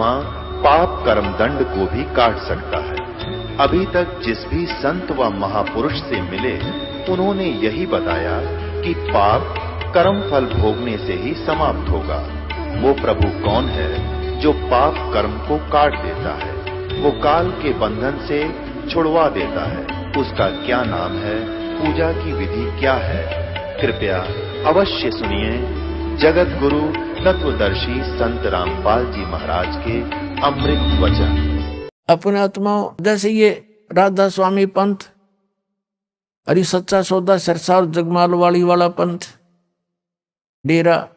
पुण्यात्मा पाप कर्म दंड को भी काट सकता है। अभी तक जिस भी संत व महापुरुष से मिले, उन्होंने यही बताया कि पाप कर्म फल भोगने से ही समाप्त होगा। वो प्रभु कौन है जो पाप कर्म को काट देता है, वो काल के बंधन से छुड़वा देता है। उसका क्या नाम है, पूजा की विधि क्या है? कृपया अवश्य सुनिए जगत गुरु तत्वदर्शी संत रामपाल जी महाराज के अमृत वचन। अपने आत्माओं, जैसे ये राधा स्वामी पंथ, अरे सच्चा सौदा सिरसा और जगमाल वाली वाला पंथ, डेरा,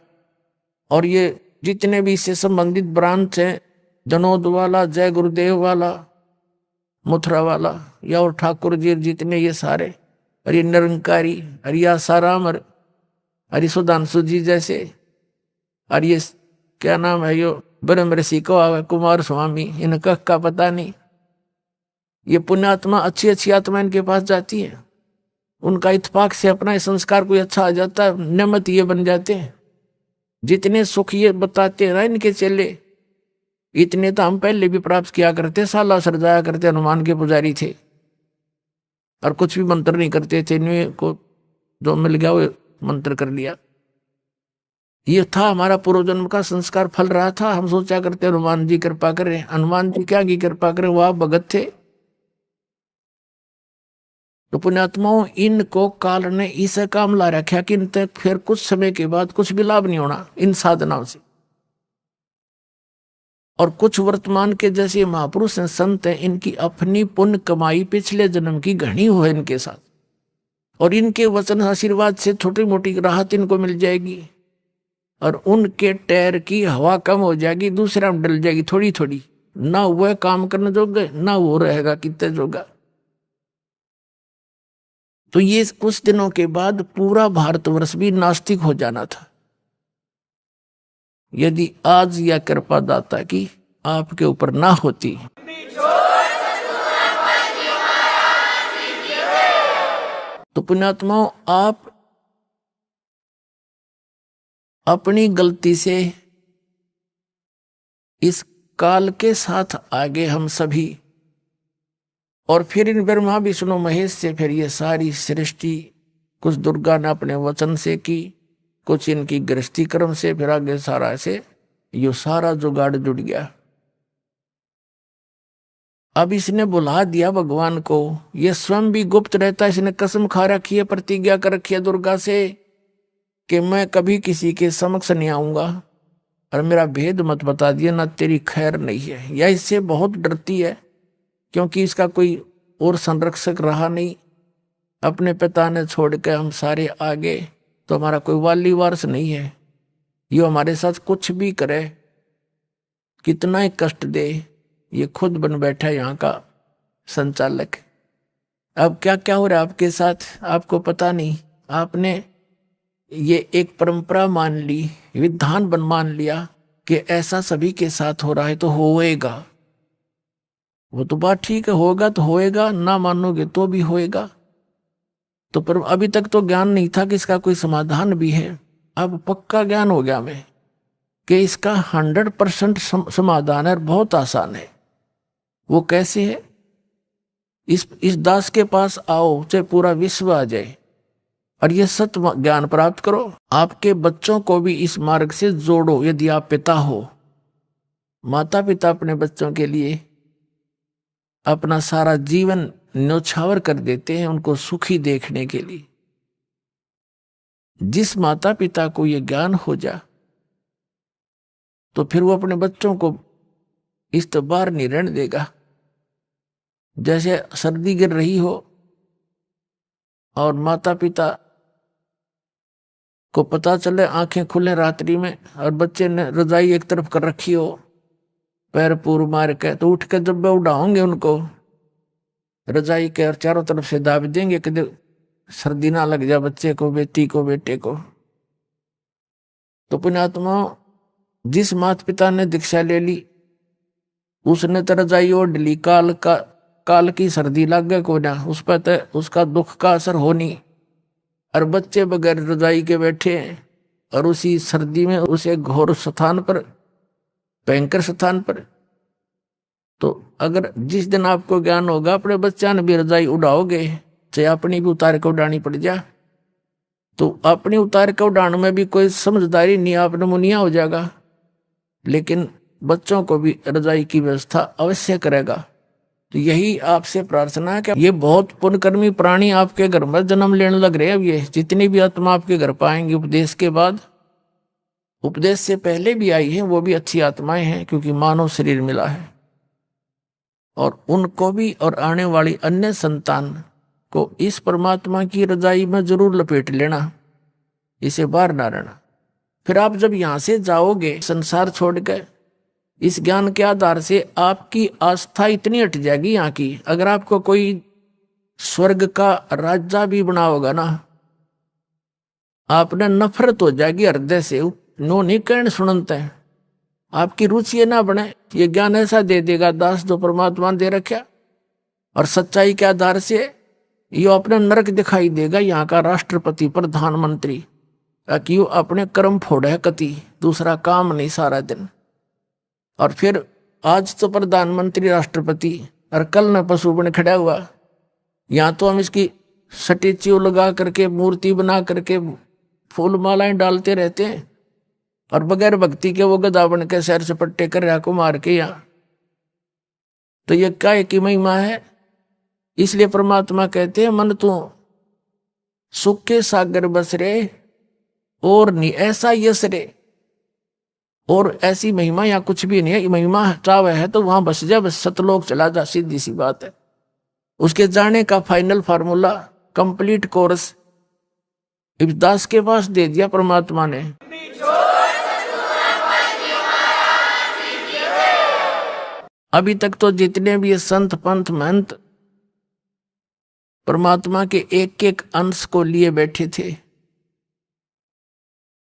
और ये जितने भी इससे संबंधित ब्रांच हैं, जनोद वाला, जय गुरुदेव वाला, मथुरा वाला, या और ठाकुर जी, जितने ये सारे, अरे निरंकारी, अरे आसाराम, अरे सुधांशु जी जैसे, और ये क्या नाम है, यो ब्रह्म ऋषि को कुमार स्वामी, इनका का पता नहीं। ये पुण्यात्मा, अच्छी अच्छी आत्मा इनके पास जाती है, उनका इत्तेफाक से अपना संस्कार कोई अच्छा आ जाता है, नियमित ये बन जाते हैं। जितने सुख ये बताते हैं ना इनके चेले, इतने तो हम पहले भी प्राप्त किया करते, साला सरजाया करते, हनुमान के पुजारी थे और कुछ भी मंत्र नहीं करते थे, इन्हें को जो मिल गया वो मंत्र कर लिया। ये था हमारा पूर्व जन्म का संस्कार, फल रहा था। हम सोचा करते हनुमान जी कृपा करें, हनुमान जी क्या की कृपा करें, वो आप भगत थे। तो पुण्यात्माओं, इनको काल ने इस काम ला रखा कि इन तक फिर कुछ समय के बाद कुछ भी लाभ नहीं होना इन साधनाओं से। और कुछ वर्तमान के जैसे महापुरुष हैं, संत हैं, इनकी अपनी पुण्य कमाई पिछले जन्म की घनी हो है इनके साथ, और इनके वचन आशीर्वाद से छोटी मोटी राहत इनको मिल जाएगी, और उनके टैर की हवा कम हो जाएगी, दूसरा में डल जाएगी थोड़ी थोड़ी, ना वह काम करने जोगे ना वो रहेगा कितने जोगा। तो ये कुछ दिनों के बाद पूरा भारतवर्ष भी नास्तिक हो जाना था, यदि आज यह कृपा दाता की आपके ऊपर ना होती। तो पुण्यात्माओं, आप अपनी गलती से इस काल के साथ आगे हम सभी, और फिर इन ब्रह्मा विष्णु महेश से फिर ये सारी सृष्टि, कुछ दुर्गा ने अपने वचन से की, कुछ इनकी गृहस्थी कर्म से, फिर आगे सारा से ये सारा जुगाड़ जुड़ गया। अब इसने बुला दिया भगवान को, ये स्वयं भी गुप्त रहता है। इसने कसम खा रखी है, प्रतिज्ञा कर रखी है दुर्गा से कि मैं कभी किसी के समक्ष नहीं आऊंगा और मेरा भेद मत बता दिया, ना तेरी खैर नहीं है। यह इससे बहुत डरती है, क्योंकि इसका कोई और संरक्षक रहा नहीं। अपने पिता ने छोड़ के हम सारे आगे, तो हमारा कोई वाली वारस नहीं है। ये हमारे साथ कुछ भी करे, कितना ही कष्ट दे, ये खुद बन बैठा यहाँ का संचालक। अब क्या क्या हो रहा है आपके साथ, आपको पता नहीं। आपने ये एक परंपरा मान ली, विधान बन मान लिया कि ऐसा सभी के साथ हो रहा है तो होएगा। वो तो बात ठीक है, होगा तो होएगा, ना मानोगे तो भी होएगा। तो पर अभी तक तो ज्ञान नहीं था कि इसका कोई समाधान भी है। अब पक्का ज्ञान हो गया हमें कि इसका 100% समाधान है, बहुत आसान है। वो कैसे है? इस दास के पास आओ, चाहे पूरा विश्व आ जाए, और ये सत्य ज्ञान प्राप्त करो। आपके बच्चों को भी इस मार्ग से जोड़ो। यदि आप पिता हो, माता पिता अपने बच्चों के लिए अपना सारा जीवन न्यौछावर कर देते हैं उनको सुखी देखने के लिए। जिस माता पिता को ये ज्ञान हो जा, तो फिर वो अपने बच्चों को इस तो बाहर नहीं रहने देगा। जैसे सर्दी गिर रही हो और माता पिता को पता चले, आंखें खुले रात्रि में, और बच्चे ने रजाई एक तरफ कर रखी हो, पैर पूर मार के, तो उठ के जब उड़ाओगे उनको रजाई के और चारों तरफ से दाब देंगे कि सर्दी ना लग जाए बच्चे को, बेटी को, बेटे को। तो पुण्यात्मा, जिस माता पिता ने दीक्षा ले ली उसने तो रजाई ओढ़ ली, काल की सर्दी लग गए को ना, उस पर तो उसका दुख का असर हो नहीं। और बच्चे बगैर रजाई के बैठे हैं, और उसी सर्दी में उसे घोर स्थान पर, भयंकर स्थान पर तो अगर जिस दिन आपको ज्ञान होगा अपने बच्चा ने भी रजाई उड़ाओगे, चाहे अपनी भी उतार के उड़ानी पड़ जा, तो अपनी उतार के उड़ान में भी कोई समझदारी नहीं, आपने मुनिया हो जाएगा। लेकिन बच्चों को भी रजाई की व्यवस्था अवश्य करेगा। तो यही आपसे प्रार्थना है कि ये बहुत पुण्यकर्मी प्राणी आपके घर में जन्म लेने लग रहे हैं। अब ये जितनी भी आत्मा आपके घर पाएंगे उपदेश के बाद, उपदेश से पहले भी आई हैं, वो भी अच्छी आत्माएं हैं, क्योंकि मानव शरीर मिला है। और उनको भी और आने वाली अन्य संतान को इस परमात्मा की रजाई में जरूर लपेट लेना, इसे बाहर ना रहना। फिर आप जब यहां से जाओगे संसार छोड़कर, इस ज्ञान के आधार से आपकी आस्था इतनी हट जाएगी यहाँ की, अगर आपको कोई स्वर्ग का राजा भी बना होगा ना, आपने नफरत हो जाएगी हृदय से, नो नहीं कहने सुनते हैं, आपकी रुचि ना बने। ये ज्ञान ऐसा दे देगा दास जो परमात्मा ने दे रखा, और सच्चाई के आधार से ये अपने नरक दिखाई देगा यहाँ का राष्ट्रपति प्रधानमंत्री, कि यो अपने कर्म फोड़े कति, दूसरा काम नहीं सारा दिन। और फिर आज तो प्रधानमंत्री राष्ट्रपति और कल न पशु बन खड़ा हुआ। यहाँ तो हम इसकी स्टैच्यू लगा करके मूर्ति बना करके फूल मालाएं डालते रहते हैं, और बगैर भक्ति के वो गधा बन के सैर सपट्टे कर रहा को मार के यहाँ। तो ये काय की महिमा है। इसलिए परमात्मा कहते हैं मन तू सुख के सागर बस रे और नहीं ऐसा यश रे। और ऐसी महिमा यहाँ कुछ भी नहीं है। महिमा चावे है तो वहां बस जा, बस सतलोक चला जा, सीधी सी बात है। उसके जाने का फाइनल फार्मूला, कंप्लीट कोर्स इब्दास के पास दे दिया परमात्मा ने। अभी तक तो जितने भी संत पंथ महंत परमात्मा के एक एक अंश को लिए बैठे थे,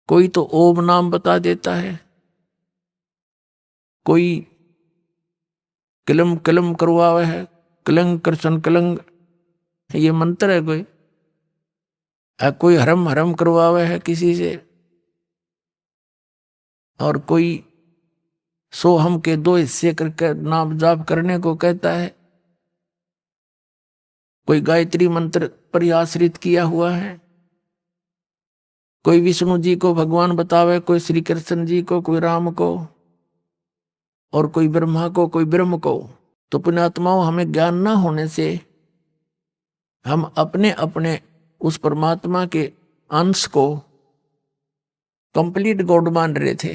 कोई तो ओम नाम बता देता है, कोई कलम कलम करवावे है, कलंग कृष्ण कलंग ये मंत्र है, कोई हरम हरम करवावे है किसी से, और कोई सोहम के 2 हिस्से करके नाम जाप करने को कहता है, कोई गायत्री मंत्र पर आश्रित किया हुआ है, कोई विष्णु जी को भगवान बतावे, कोई श्री कृष्ण जी को, कोई राम को, और कोई ब्रह्मा को, कोई ब्रह्म को। तो पुण्यात्माओं, हमें ज्ञान ना होने से हम अपने अपने उस परमात्मा के अंश को कंप्लीट गॉड मान रहे थे।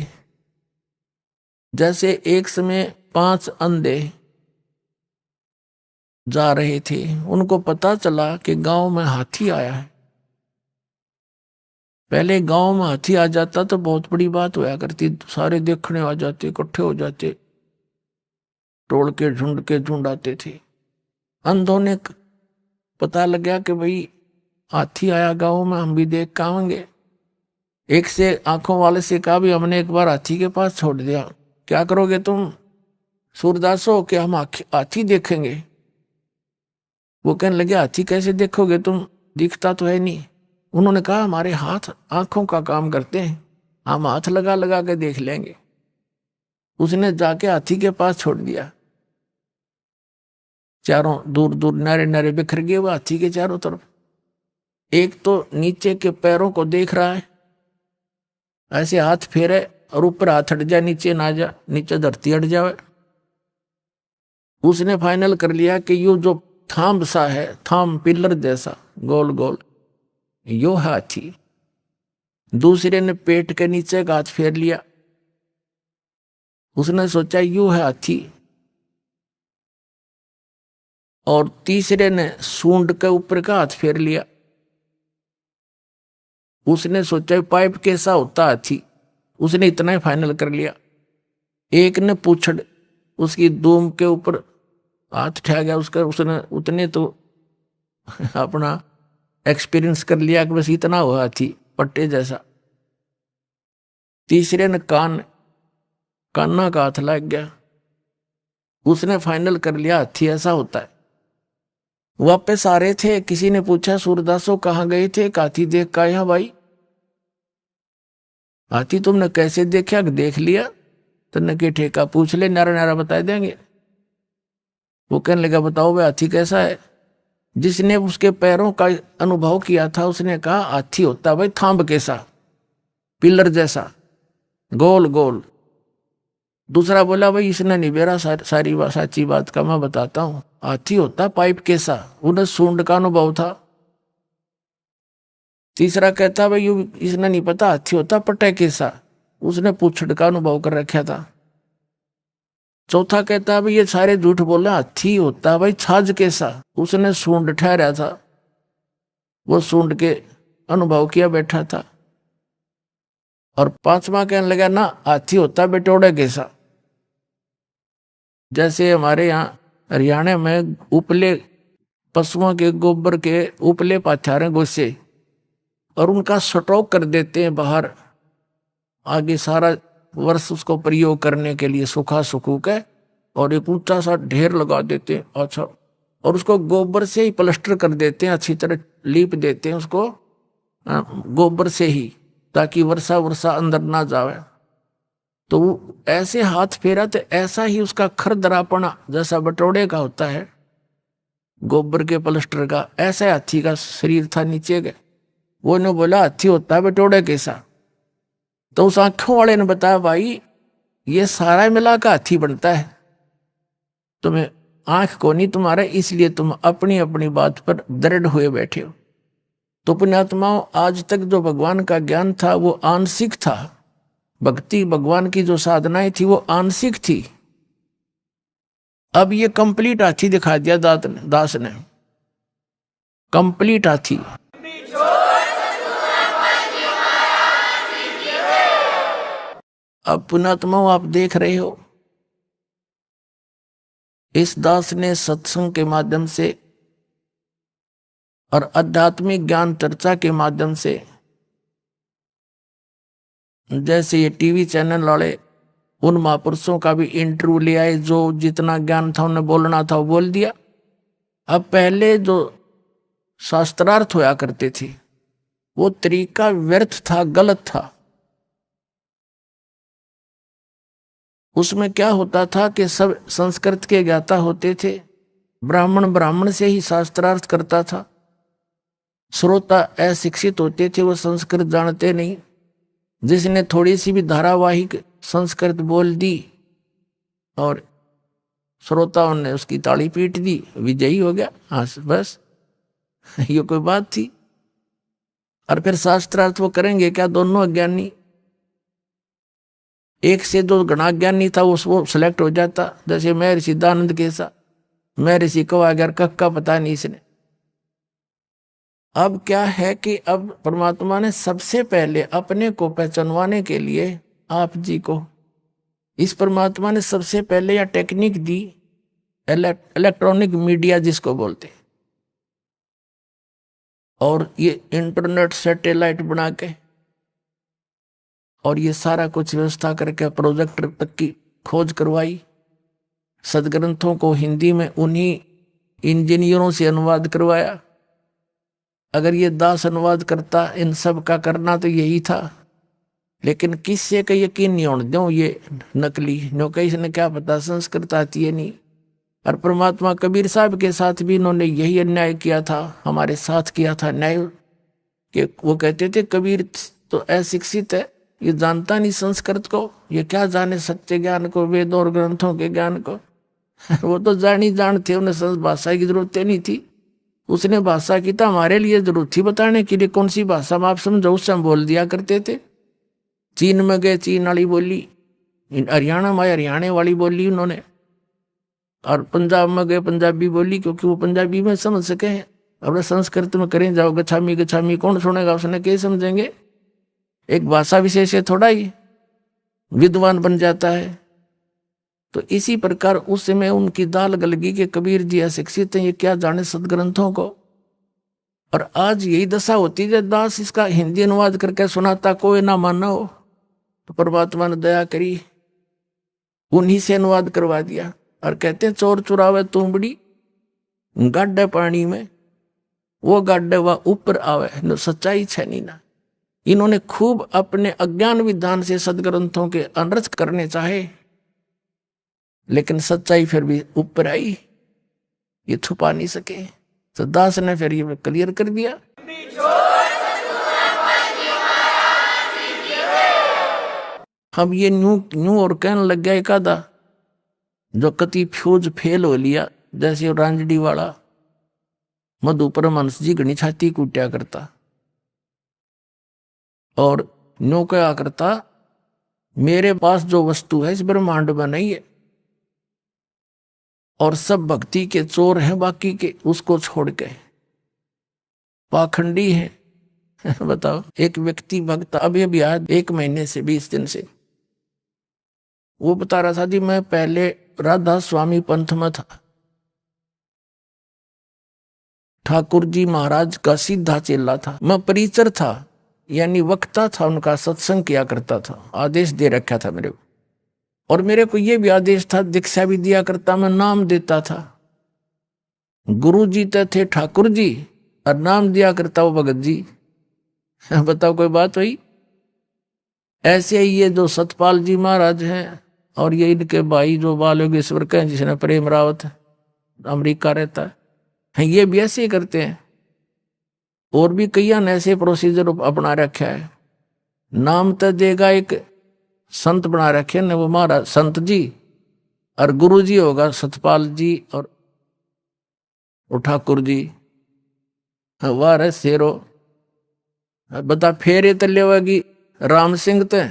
जैसे एक समय 5 अंधे जा रहे थे, उनको पता चला कि गांव में हाथी आया है। पहले गांव में हाथी आ जाता तो बहुत बड़ी बात होया करती, सारे देखने आ जाते, इकट्ठे हो जाते, टोल के झुंड आते थे। अंधों ने पता लगा कि भाई हाथी आया गांव में, हम भी देख के आएंगे। एक से आंखों वाले से कहा भी हमने एक बार हाथी के पास छोड़ दिया, क्या करोगे तुम सूरदास हो कि हम हाथी देखेंगे? वो कहने लगे हाथी कैसे देखोगे तुम, दिखता तो है नहीं। उन्होंने कहा हमारे हाथ आंखों का काम करते हैं, हम हाथ लगा लगा के देख लेंगे। उसने जाके हाथी के पास छोड़ दिया। चारों दूर दूर नारे नारे बिखर गए वो हाथी के चारों तरफ। एक तो नीचे के पैरों को देख रहा है, ऐसे हाथ फेरे और ऊपर हाथ हट जाए, नीचे ना जा, नीचे धरती हट जाए। उसने फाइनल कर लिया कि यो जो थाम सा है, थाम पिलर जैसा गोल गोल, यो है हाथी। दूसरे ने पेट के नीचे का हाथ फेर लिया, उसने सोचा यो है हाथी। और तीसरे ने सूंड के ऊपर का हाथ फेर लिया, उसने सोचा पाइप कैसा होता हाथी, उसने इतना ही फाइनल कर लिया। एक ने पूछड़ उसकी दूम के ऊपर हाथ उठा गया उसका, उसने उतने तो अपना एक्सपीरियंस कर लिया कि बस इतना हुआ हाथी पट्टे जैसा। तीसरे ने कान्ना का हाथ लग गया, उसने फाइनल कर लिया हाथी ऐसा होता है। वापस आ रहे थे, किसी ने पूछा सूरदासो कहाँ गए थे? हाथी देख का यहाँ भाई। हाथी तुमने कैसे देखा? देख लिया। तन्ने के ठेका पूछ ले, नारा नारा बता देंगे। वो कहने लगा बताओ भाई हाथी कैसा है। जिसने उसके पैरों का अनुभव किया था उसने कहा हाथी होता भाई थांब कैसा, पिलर जैसा, गोल गोल। दूसरा बोला भाई इसने नहीं बेरा सारी साची बात का, मैं बताता हूं, हाथी होता पाइप कैसा, उन्हें सूंड का अनुभव था। तीसरा कहता भाई इसने नहीं पता हाथी होता पटे कैसा, उसने पूछड़ का अनुभव कर रखा था। चौथा कहता भाई ये सारे झूठ बोले, हाथी होता भाई छाज कैसा, उसने सूंड ठहरा था, वो सूंड के अनुभव किया बैठा था। और पांचवा कहने लगा ना हाथी होता बेटोड़े कैसा। जैसे हमारे यहाँ हरियाणा में उपले पशुओं के गोबर के उपले पाथारे गोसे और उनका स्टॉक कर देते हैं बाहर, आगे सारा वर्ष उसको प्रयोग करने के लिए सूखा सुखू के, और एक ऊंचा सा ढेर लगा देते हैं। अच्छा, और उसको गोबर से ही प्लास्टर कर देते हैं, अच्छी तरह लीप देते हैं उसको गोबर से ही, ताकि वर्षा वर्षा अंदर ना जावे। तो ऐसे हाथ फेरा तो ऐसा ही उसका खरदरापना जैसा बटोड़े का होता है गोबर के प्लास्टर का, ऐसा हाथी का शरीर था नीचे के। वो ने बोला हाथी होता है बटोड़े कैसा। तो उस आंखों वाले ने बताया भाई ये सारा मिला का हाथी बनता है, तुम्हें आंख को नहीं तुम्हारा, इसलिए तुम अपनी अपनी बात पर दृढ़ हुए बैठे हो। तो पुण्यात्माओं आज तक जो भगवान का ज्ञान था वो आंशिक था, भक्ति भगवान की जो साधनाएं थी वो आंशिक थी। अब ये कंप्लीट हाथी दिखा दिया दास ने, कंप्लीट हाथी। अब पुण्यात्माओं आप देख रहे हो इस दास ने सत्संग के माध्यम से और आध्यात्मिक ज्ञान चर्चा के माध्यम से, जैसे ये टीवी चैनल वाले उन महापुरुषों का भी इंटरव्यू ले आए, जो जितना ज्ञान था उन्हें बोलना था वो बोल दिया। अब पहले जो शास्त्रार्थ होया करते थे वो तरीका व्यर्थ था, गलत था। उसमें क्या होता था कि सब संस्कृत के ज्ञाता होते थे, ब्राह्मण से ही शास्त्रार्थ करता था, श्रोता अशिक्षित होते थे, वो संस्कृत जानते नहीं। जिसने थोड़ी सी भी धारावाहिक संस्कृत बोल दी और श्रोताओं ने उसकी ताली पीट दी, विजयी हो गया। हाँ बस ये कोई बात थी। और फिर शास्त्रार्थ वो करेंगे क्या, दोनों अज्ञानी, एक से दो गणा ज्ञानी था वो सिलेक्ट हो जाता। जैसे मैं ऋषि दानंद कैसा, मैं ऋषि को आ गया कक्का पता नहीं इसने। अब क्या है कि अब परमात्मा ने सबसे पहले अपने को पहचानवाने के लिए आप जी को, इस परमात्मा ने सबसे पहले यह टेक्निक दी, इलेक्ट्रॉनिक मीडिया जिसको बोलते, और ये इंटरनेट सैटेलाइट बना के और ये सारा कुछ व्यवस्था करके प्रोजेक्टर तक की खोज करवाई। सदग्रंथों को हिंदी में उन्हीं इंजीनियरों से अनुवाद करवाया। अगर ये दास अनुवाद करता, इन सब का करना तो यही था, लेकिन किससे का यकीन नहीं होने दो, ये नकली नो, इसने क्या पता संस्कृत आती है नहीं। और परमात्मा कबीर साहब के साथ भी इन्होंने यही अन्याय किया था, हमारे साथ किया था न्याय, कि वो कहते थे कबीर तो अशिक्षित है, ये जानता नहीं संस्कृत को, ये क्या जाने सच्चे ज्ञान को, वेदों और ग्रंथों के ज्ञान को। वो तो जानते, उन्हें भाषा की जरूरत नहीं थी। उसने भाषा की तो हमारे लिए जरूरत थी बताने के लिए, कौन सी भाषा में आप समझो, उससे हम बोल दिया करते थे। चीन में गए चीन वाली बोली, हरियाणा में हरियाणा वाली बोली उन्होंने, और पंजाब में गए पंजाबी बोली, क्योंकि वो पंजाबी में समझ सके हैं। अब संस्कृत में करें जाओ गछामी गछामी, कौन सुनेगा, उसने क्या समझेंगे। एक भाषा विशेष है, थोड़ा ही विद्वान बन जाता है। तो इसी प्रकार उस समय उनकी दाल गल गई कि कबीर जी अशिक्षित हैं, ये क्या जाने सदग्रंथों को। और आज यही दशा होती है, दास इसका हिंदी अनुवाद करके सुनाता, कोई ना माना हो, तो परमात्मा ने दया करी, उन्हीं से अनुवाद करवा दिया। और कहते हैं चोर चुरावे तुमबड़ी गाड्डे पानी में, वो गाड्डे वह ऊपर आवे, न सच्चाई छनी ना। इन्होंने खूब अपने अज्ञान विधान से सदग्रंथों के अनर्थ करने चाहे, लेकिन सच्चाई फिर भी ऊपर आई। ये छुपा नहीं सके। तो दास ने फिर ये क्लियर कर दिया। हम ये न्यू और कहने लग गया एक आधा जो कति फ्यूज फेल हो लिया, जैसे रांजडी वाला मधु परमहंस जी घनी छाती कूटा करता और न्यू क्या करता, मेरे पास जो वस्तु है इस ब्रह्मांड में नहीं है और सब भक्ति के चोर हैं बाकी के, उसको छोड़ के पाखंडी है। बताओ, एक व्यक्ति भक्त अभी अभी आया 1 महीने से 20 दिन से, वो बता रहा था जी मैं पहले राधा स्वामी पंथ में था, ठाकुर जी महाराज का सीधा चेला था, मैं परिचर था यानी वक्ता था, उनका सत्संग किया करता था, आदेश दे रखा था मेरे को, और मेरे को ये भी आदेश था दीक्षा भी दिया करता, मैं नाम देता था। गुरु जी तो थे ठाकुर जी और नाम दिया करता वो भगत जी। बताओ कोई बात हुई? ऐसे ही ये जो सतपाल जी महाराज हैं और ये इनके भाई जो बाल योगेश्वर के हैं, जिसने प्रेम रावत अमेरिका रहता है, ये भी ऐसे ही करते हैं। और भी कई ने ऐसे प्रोसीजर अपना रखा है। नाम तो देगा एक संत बना रखे ने वो महाराज संत जी, और गुरु जी होगा सतपाल जी और ठाकुर जी। वाह रे शेरो, बता फेरे तले होगी राम सिंह ते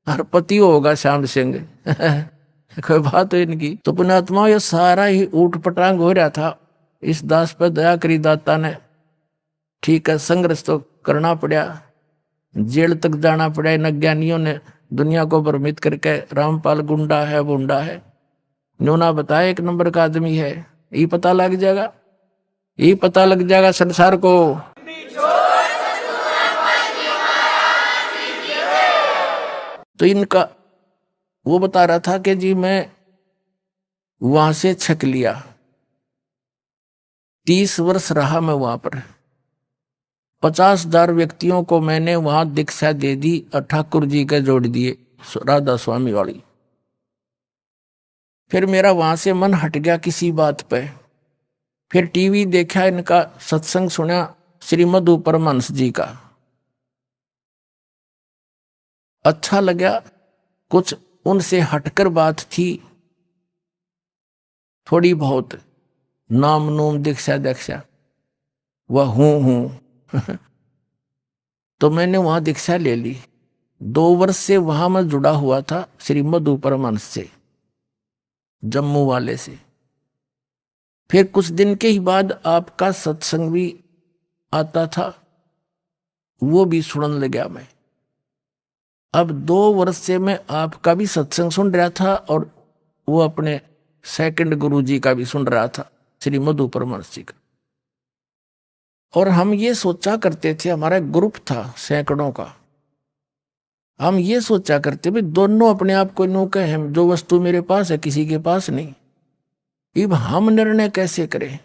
और पति होगा श्याम सिंह। कोई बात हो इनकी। तो पुण्यात्मा ये सारा ही ऊट पटांग हो रहा था। इस दास पर दया करी दाता ने, ठीक है संघर्ष तो करना पड़ा, जेल तक जाना पड़ा। इन अज्ञानियों ने दुनिया को भ्रमित करके रामपाल गुंडा है बुंडा है, न्योना बताया 1 नंबर का आदमी है, ये पता लग जाएगा, ये पता लग जाएगा संसार को। तो इनका वो बता रहा था कि जी मैं वहां से छक लिया, 30 वर्ष रहा मैं वहां पर, 50,000 व्यक्तियों को मैंने वहां दीक्षा दे दी और ठाकुर जी के जोड़ दिए राधा स्वामी वाली। फिर मेरा वहां से मन हट गया किसी बात पे, फिर टीवी देखा, इनका सत्संग सुना श्री मधु परमहंस जी का, अच्छा लगा। कुछ उनसे हटकर बात थी थोड़ी बहुत, नाम नूम दीक्षा दीक्षा वह हूं तो मैंने वहां दीक्षा ले ली। 2 वर्ष से वहां मैं जुड़ा हुआ था श्री मधु परमहंस से, जम्मू वाले से। फिर कुछ दिन के ही बाद आपका सत्संग भी आता था, वो भी सुनने लगा मैं। अब 2 वर्ष से मैं आपका भी सत्संग सुन रहा था और वो अपने सेकंड गुरु जी का भी सुन रहा था, श्री मधु परमहंस जी का। और हम ये सोचा करते थे, हमारा ग्रुप था सैकड़ों का, हम ये सोचा करते भाई दोनों अपने आप को नो कहें, जो वस्तु मेरे पास है किसी के पास नहीं। अब हम निर्णय कैसे करें?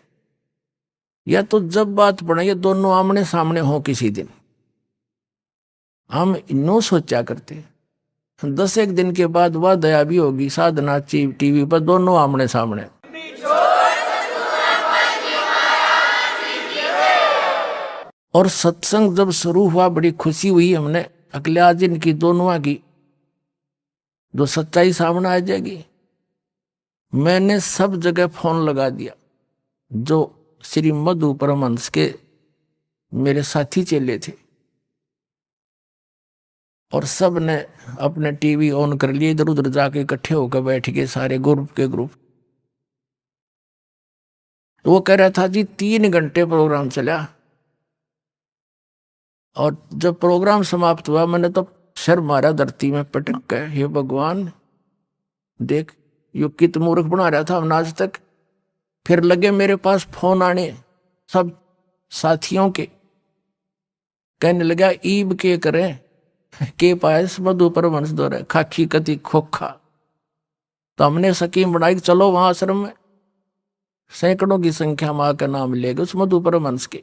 या तो जब बात पड़े ये दोनों आमने सामने हो किसी दिन, हम नो सोचा करते। 10 दिन के बाद वह दया भी होगी, साधना टीवी पर दोनों आमने सामने। और सत्संग जब शुरू हुआ बड़ी खुशी हुई हमने, अगले आज इनकी दोनों की जो सच्चाई सामने आ जाएगी। मैंने सब जगह फोन लगा दिया, जो श्री मधु परमहंस के मेरे साथी चेले थे, और सब ने अपने टीवी ऑन कर लिए, इधर उधर जाके इकट्ठे होकर बैठ गए सारे ग्रुप के ग्रुप। तो वो कह रहा था जी 3 घंटे प्रोग्राम चला, और जब प्रोग्राम समाप्त हुआ मैंने तो सिर मारा धरती में पटक के, हे भगवान देख यो कित मूर्ख बना रहा था हमने आज तक। फिर लगे मेरे पास फोन आने सब साथियों के, कहने लगा ईब के करें के पायस मधु परमहंस दौरे खाखी कति खोखा। तो हमने स्कीम बनाई, चलो वहां आश्रम में सैकड़ों की संख्या में आकर नाम लेगा उस मधु परमहंस के।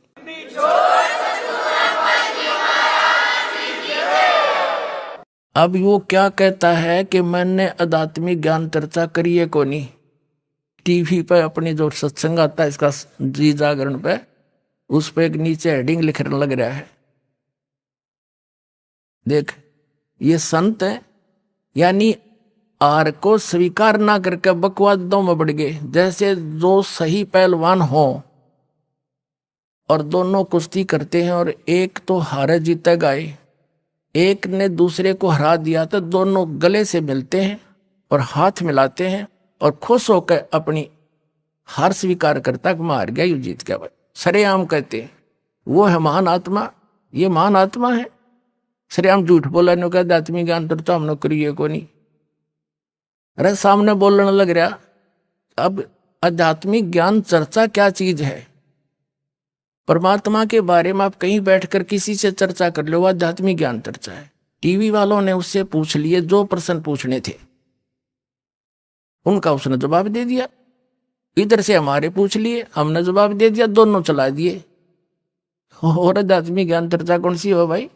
अब वो क्या कहता है कि मैंने आध्यात्मिक ज्ञान चर्चा करी है को नहीं, टीवी पे अपनी जो सत्संग आता है इसका जी जागरण पे, उस पे एक नीचे हेडिंग लिखने लग रहा है, देख ये संत है, यानी आर को स्वीकार ना करके बकवादों में बढ़ गए। जैसे जो सही पहलवान हो और दोनों कुश्ती करते हैं और एक तो हारे जीते गए, एक ने दूसरे को हरा दिया, तो दोनों गले से मिलते हैं और हाथ मिलाते हैं और खुश होकर अपनी हार स्वीकार करता कि मार गया, यू जीत गया। भाई सरेआम कहते हैं वो है महान आत्मा, ये महान आत्मा है। सरेआम झूठ बोला नो कहते आत्मी ज्ञान तो हम करिए को नहीं। अरे सामने बोलने लग रहा। अब आध्यात्मिक ज्ञान चर्चा क्या चीज है? परमात्मा के बारे में आप कहीं बैठकर किसी से चर्चा कर लो, आध्यात्मिक ज्ञान चर्चा है। टीवी वालों ने उससे पूछ लिए जो प्रश्न पूछने थे, उनका उसने जवाब दे दिया। इधर से हमारे पूछ लिए, हमने जवाब दे दिया, दोनों चला दिए। और आध्यात्मिक ज्ञान चर्चा कौन सी हो भाई?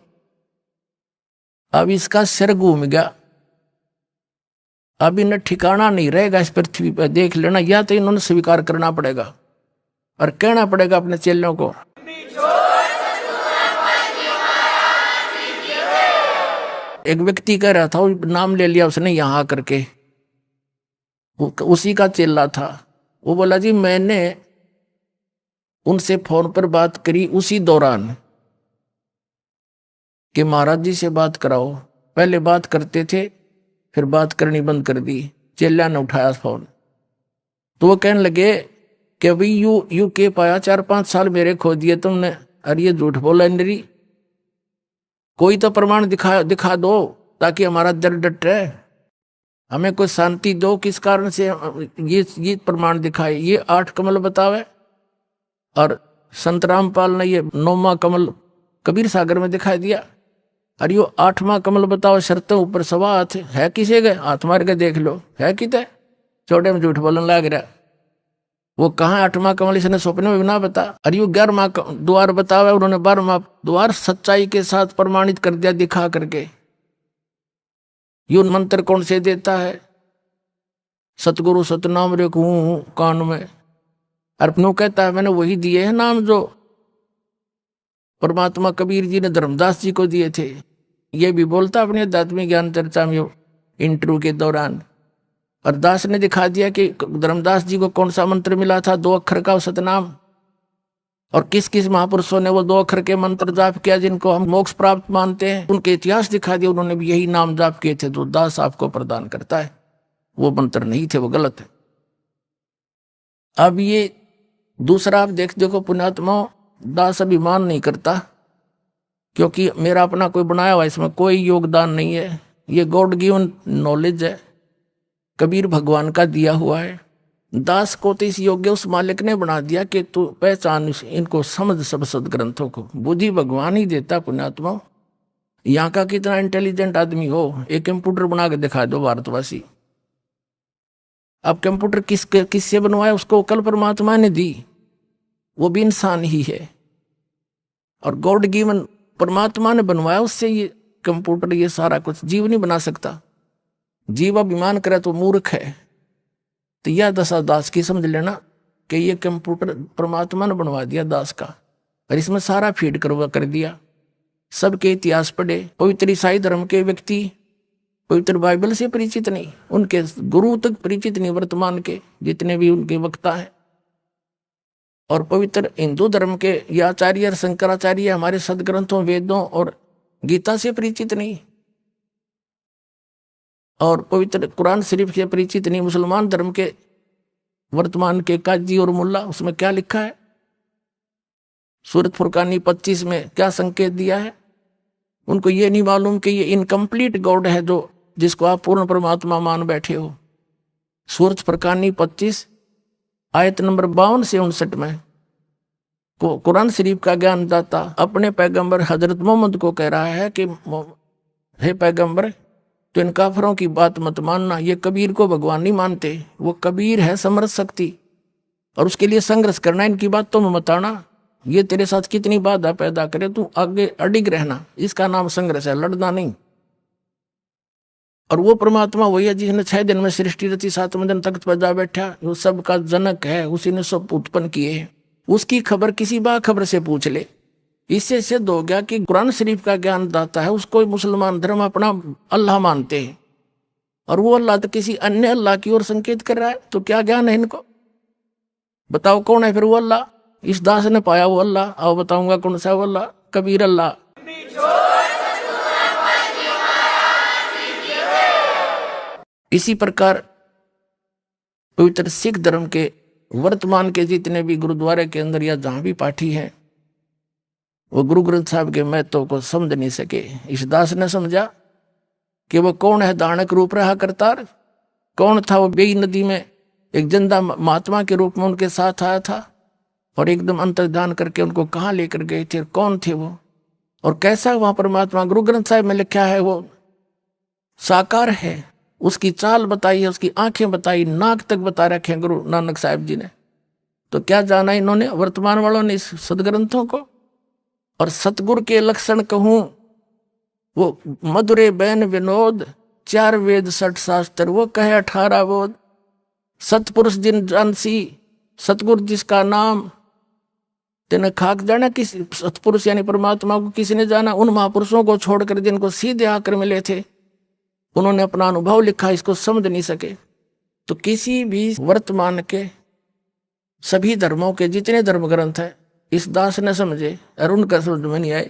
अब इसका सिर घूम गया, अब इन्हें ठिकाना नहीं रहेगा इस पृथ्वी पर। देख लेना, या तो इन्होंने स्वीकार करना पड़ेगा और कहना पड़ेगा अपने चेलों को, एक व्यक्ति कह रहा था, नाम ले लिया उसने यहां करके, उसी का चेला था। वो बोला जी मैंने उनसे फोन पर बात करी उसी दौरान कि महाराज जी से बात कराओ। पहले बात करते थे, फिर बात करनी बंद कर दी। चेला ने उठाया फोन तो वो कहने लगे कि भाई यू के पाया 4-5 साल मेरे खो दिए तुमने। अरे ये झूठ बोला नरी, कोई तो प्रमाण दिखा दो ताकि हमारा दिल डटे, हमें कोई शांति दो। किस कारण से ये प्रमाण दिखाए? ये 8 कमल बतावे और संत रामपाल ने ये 9वां कमल कबीर सागर में दिखाई दिया। अरे यो 8वां कमल बताओ, शर्तें ऊपर सवा हाथ है, किसे गए हाथ मार के देख लो है किते, छोटे में झूठ बोलने लग रहा। वो कहाँ 8वां कमल इसने सपने में भी ना बता। अरे यो 11वां द्वार बतावे, उन्होंने 12वां द्वार सच्चाई के साथ प्रमाणित कर दिया दिखा करके। यो मंत्र कौन से देता है? सतगुरु सतनाम रे हूं कान में, अर्पणों कहता है मैंने वही दिए हैं नाम जो परमात्मा कबीर जी ने धर्मदास जी को दिए थे। ये भी बोलता अपने आध्यात्मिक ज्ञान चर्चा में इंटरव्यू के दौरान। और दास ने दिखा दिया कि धर्मदास जी को कौन सा मंत्र मिला था, 2 अक्षर का सतनाम। और किस किस महापुरुषों ने वो 2 अक्षर के मंत्र जाप किया जिनको हम मोक्ष प्राप्त मानते हैं, उनके इतिहास दिखा दिया। उन्होंने भी यही नाम जाप किए थे जो दास आपको प्रदान करता है। वो मंत्र नहीं थे, वो गलत है। अब ये दूसरा आप देखो पुण्यात्मा, दास अभिमान नहीं करता क्योंकि मेरा अपना कोई बनाया हुआ, इसमें कोई योगदान नहीं है। ये गॉड गिवन नॉलेज है, कबीर भगवान का दिया हुआ है। दास को तो इस योग्य उस मालिक ने बना दिया कि तू पहचान इनको, समझ सब सदग्रंथों को। बुद्धि भगवान ही देता पुण्यात्मा। यहाँ का कितना इंटेलिजेंट आदमी हो, एक कंप्यूटर बना के दिखा दो भारतवासी। अब कंप्यूटर किससे बनवाया? उसको कल परमात्मा ने दी, वो भी इंसान ही है। और गॉड गिवन परमात्मा ने बनवाया उससे ये कंप्यूटर, ये सारा कुछ। जीव नहीं बना सकता। जीव अभिमान करे तो मूर्ख है। तो यह दशा दास की समझ लेना कि ये कंप्यूटर परमात्मा ने बनवा दिया दास का, और इसमें सारा फीड कर दिया। सबके इतिहास पढ़े, पवित्र ईसाई धर्म के व्यक्ति पवित्र बाइबल से परिचित नहीं, उनके गुरु तक परिचित नहीं, वर्तमान के जितने भी उनके वक्ता हैं। और पवित्र हिंदू धर्म के ये आचार्य शंकराचार्य हमारे सदग्रंथों, वेदों और गीता से परिचित नहीं, और पवित्र कुरान शरीफ से परिचित नहीं। मुसलमान धर्म के वर्तमान के काजी और मुल्ला, उसमें क्या लिखा है? सूरत फुरकानी 25 में क्या संकेत दिया है? उनको ये नहीं मालूम कि ये इनकम्प्लीट गॉड है जो जिसको आप पूर्ण परमात्मा मान बैठे हो। सूरत फुरकानी 25 आयत नंबर 52 से 59 में कुरान शरीफ का ज्ञानदाता अपने पैगंबर हजरत मोहम्मद को कह रहा है कि हे पैगंबर, तो इन काफरों की बात मत मानना। ये कबीर को भगवान नहीं मानते, वो कबीर है समर्थ शक्ति, और उसके लिए संघर्ष करना। इनकी बात तो मत आना, ये तेरे साथ कितनी बाधा पैदा करे, तू आगे अडिग रहना। इसका नाम संघर्ष है, लड़ना नहीं। और वो परमात्मा वही है जिसने 6 दिन में सृष्टि रची, 7वें दिन तख्त पर जा बैठा, वो सब का जनक है, उसी ने सब उत्पन्न किए हैं। उसकी खबर किसी बाखबर से पूछ ले। इससे सिद्ध हो गया कि कुरान शरीफ का ज्ञान दाता है, उसको मुसलमान धर्म अपना अल्लाह मानते हैं, और वो अल्लाह तो किसी अन्य अल्लाह की ओर संकेत कर रहा है। तो क्या ज्ञान है इनको? बताओ कौन है फिर वो अल्लाह? इस दास ने पाया वो अल्लाह। आओ बताऊंगा कौन सा वो अल्लाह। कबीर अल्लाह। इसी प्रकार पवित्र सिख धर्म के वर्तमान के जितने भी गुरुद्वारे के अंदर या जहां भी पाठी हैं, वो गुरु ग्रंथ साहब के महत्व को समझ नहीं सके। इस दास ने समझा कि वो कौन है दानक रूप रहा करतार। कौन था वो? बेई नदी में एक जिंदा महात्मा के रूप में उनके साथ आया था और एकदम अंतर्ध्यान करके उनको कहाँ लेकर गए थे, कौन थे वो और कैसा वहां परमात्मा। गुरु ग्रंथ साहब में लिखा है वो साकार है। उसकी चाल बताई है, उसकी आंखें बताई, नाक तक बता रखे हैं गुरु नानक साहब जी ने। तो क्या जाना इन्होंने, वर्तमान वालों ने, इस सदग्रंथों को। और सतगुरु के लक्षण कहूं वो मधुरे बैन विनोद, 4 वेद 60 शास्त्र, वो कहे 18 बोध। सतपुरुष जिन जानसी, सतगुरु जिसका नाम, तेने खाक जाना। किस सतपुरुष यानी परमात्मा को किसी ने जाना? उन महापुरुषों को छोड़कर जिनको सीधे आकर मिले थे, उन्होंने अपना अनुभव लिखा, इसको समझ नहीं सके। तो किसी भी वर्तमान के सभी धर्मों के जितने धर्म ग्रंथ हैं, इस दास ने समझे और उनका समझ में नहीं आए।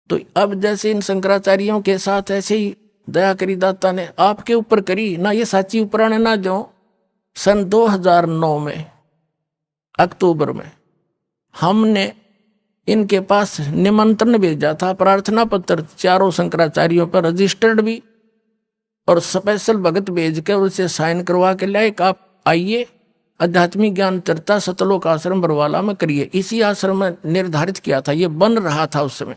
तो अब जैसे इन शंकराचार्यों के साथ ऐसे ही दया करी दाता ने आपके ऊपर करी ना। ये साची उपराणे ना जो सन 2009 में अक्टूबर में हमने इनके पास निमंत्रण भेजा था, प्रार्थना पत्र चारों शंकराचार्यों पर रजिस्टर्ड भी, और स्पेशल भगत भेज के उसे साइन करवा के लाए कि आप आइए, आध्यात्मिक ज्ञान चर्चा सतलोक आश्रम बरवाला में करिए। इसी आश्रम में निर्धारित किया था, ये बन रहा था उस समय।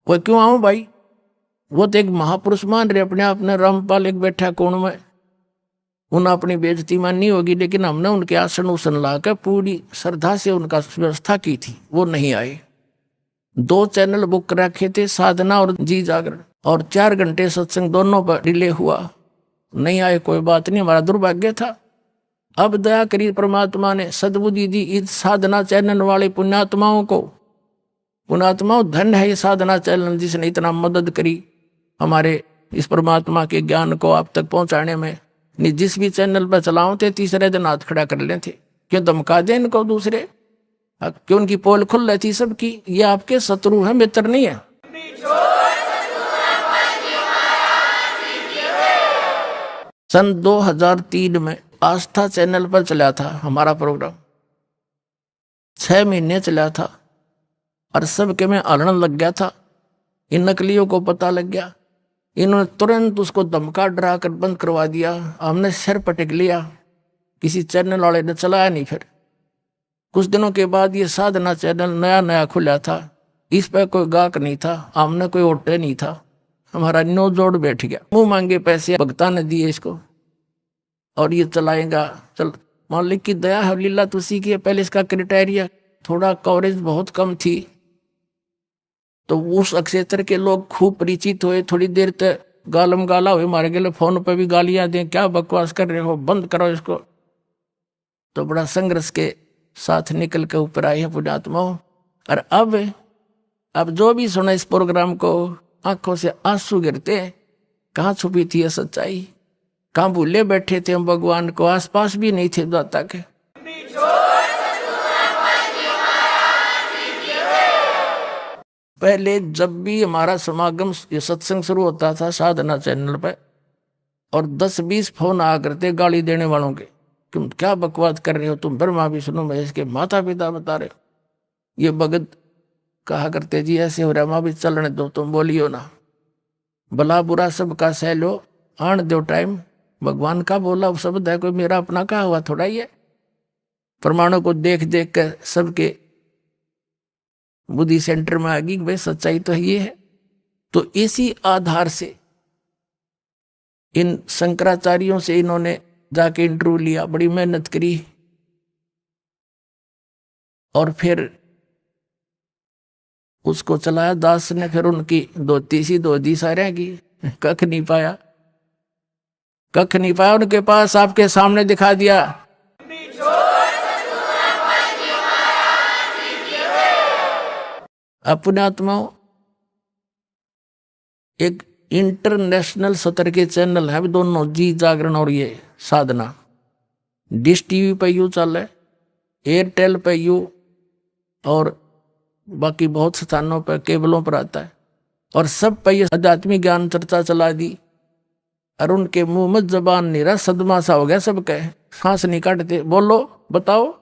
वो क्यों आऊं भाई? वो तो एक महापुरुष मान रहे अपने आप ने, रामपाल एक बैठा कोण में, उन्हें अपनी बेइज्जती माननी होगी, लेकिन हमने उनके आसन उसन लाकर पूरी श्रद्धा से उनका व्यवस्था की थी। वो नहीं आए। 2 चैनल बुक रखे थे, साधना और जी जागरण, और 4 घंटे सत्संग दोनों पर डिले हुआ। नहीं आए, कोई बात नहीं, हमारा दुर्भाग्य था। अब दया करी परमात्मा ने, सद्बुद्धि दी इस साधना चैनल वाले पुण्यात्माओं को। पुण्यात्माओं, धन है ये साधना चैनल जिसने इतना मदद करी हमारे इस परमात्मा के ज्ञान को आप तक पहुंचाने में। नहीं जिस भी चैनल पर चलाओ थे, तीसरे दिन हाथ खड़ा कर लेते। क्यों धमका दे इनको दूसरे? क्यों उनकी पोल खुल रही थी सबकी? ये आपके शत्रु है, मित्र नहीं है। सन 2003 में आस्था चैनल पर चला था हमारा प्रोग्राम, 6 महीने चला था, और सबके में आलण लग गया था। इन नकलियों को पता लग गया, इन्होंने तुरंत उसको धमका डरा कर बंद करवा दिया। हमने सिर पटक लिया, किसी चैनल वाले ने चलाया नहीं। फिर कुछ दिनों के बाद ये साधना चैनल नया नया खुला था, इस पर कोई गाहक नहीं था, हमने कोई ओटे नहीं था, हमारा नो जोड़ बैठ गया। मुंह मांगे पैसे भक्ता ने दिए इसको, और ये चलाएगा। चल, मालिक की दया है, लीला तुसी की। पहले इसका क्राइटेरिया थोड़ा कवरेज बहुत कम थी, तो उस क्षेत्र के लोग खूब परिचित हुए। थोड़ी देर तक गालम गाला हुए, मारे गए फोन पे भी गालियां दें, क्या बकवास कर रहे हो, बंद करो इसको। तो बड़ा संघर्ष के साथ निकल के ऊपर आए हैं पुण्यात्माओं। और अब जो भी सुना इस प्रोग्राम को, आंखों से आंसू गिरते हैं। कहाँ छुपी थी ये सच्चाई? कहाँ भूले बैठे थे हम भगवान को? आसपास भी नहीं थे दाता के। पहले जब भी हमारा समागम ये सत्संग शुरू होता था साधना चैनल पे, और 10-20 फोन आ करते गाली देने वालों के, तुम क्या बकवास कर रहे हो, तुम ब्रह्मा विष्णु महेश के माता पिता बता रहे हो। ये भगत कहा करते जी ऐसे हो रहा, भी चलने दो, तुम बोलियो ना, भला बुरा सबका सह लो, आन दो टाइम। भगवान का बोला शब्द है, कोई मेरा अपना कहा हुआ थोड़ा ही है। प्रमाणों को देख देख कर सबके बुद्धि सेंटर में आ गई, भाई सच्चाई तो ये है। तो इसी आधार से इन शंकराचार्यों से इन्होंने जाके इंटरव्यू लिया, बड़ी मेहनत करी, और फिर उसको चलाया दास ने, फिर उनकी धोती सी धो दी सारे की, कख नहीं पाया, कख नहीं पाया उनके पास, आपके सामने दिखा दिया। अपने आत्माओं, एक इंटरनेशनल स्तर के चैनल है दोनों, जी जागरण और ये साधना, डिश टीवी पे यू चल है, एयरटेल पे यू, और बाकी बहुत स्थानों पर केबलों पर आता है, और सब पे ये आध्यात्मिक ज्ञान चर्चा चला दी। और उनके मुंह में जबान नहीं रहा, सदमा सा हो गया सबके, सांस नहीं काटते। बोलो बताओ,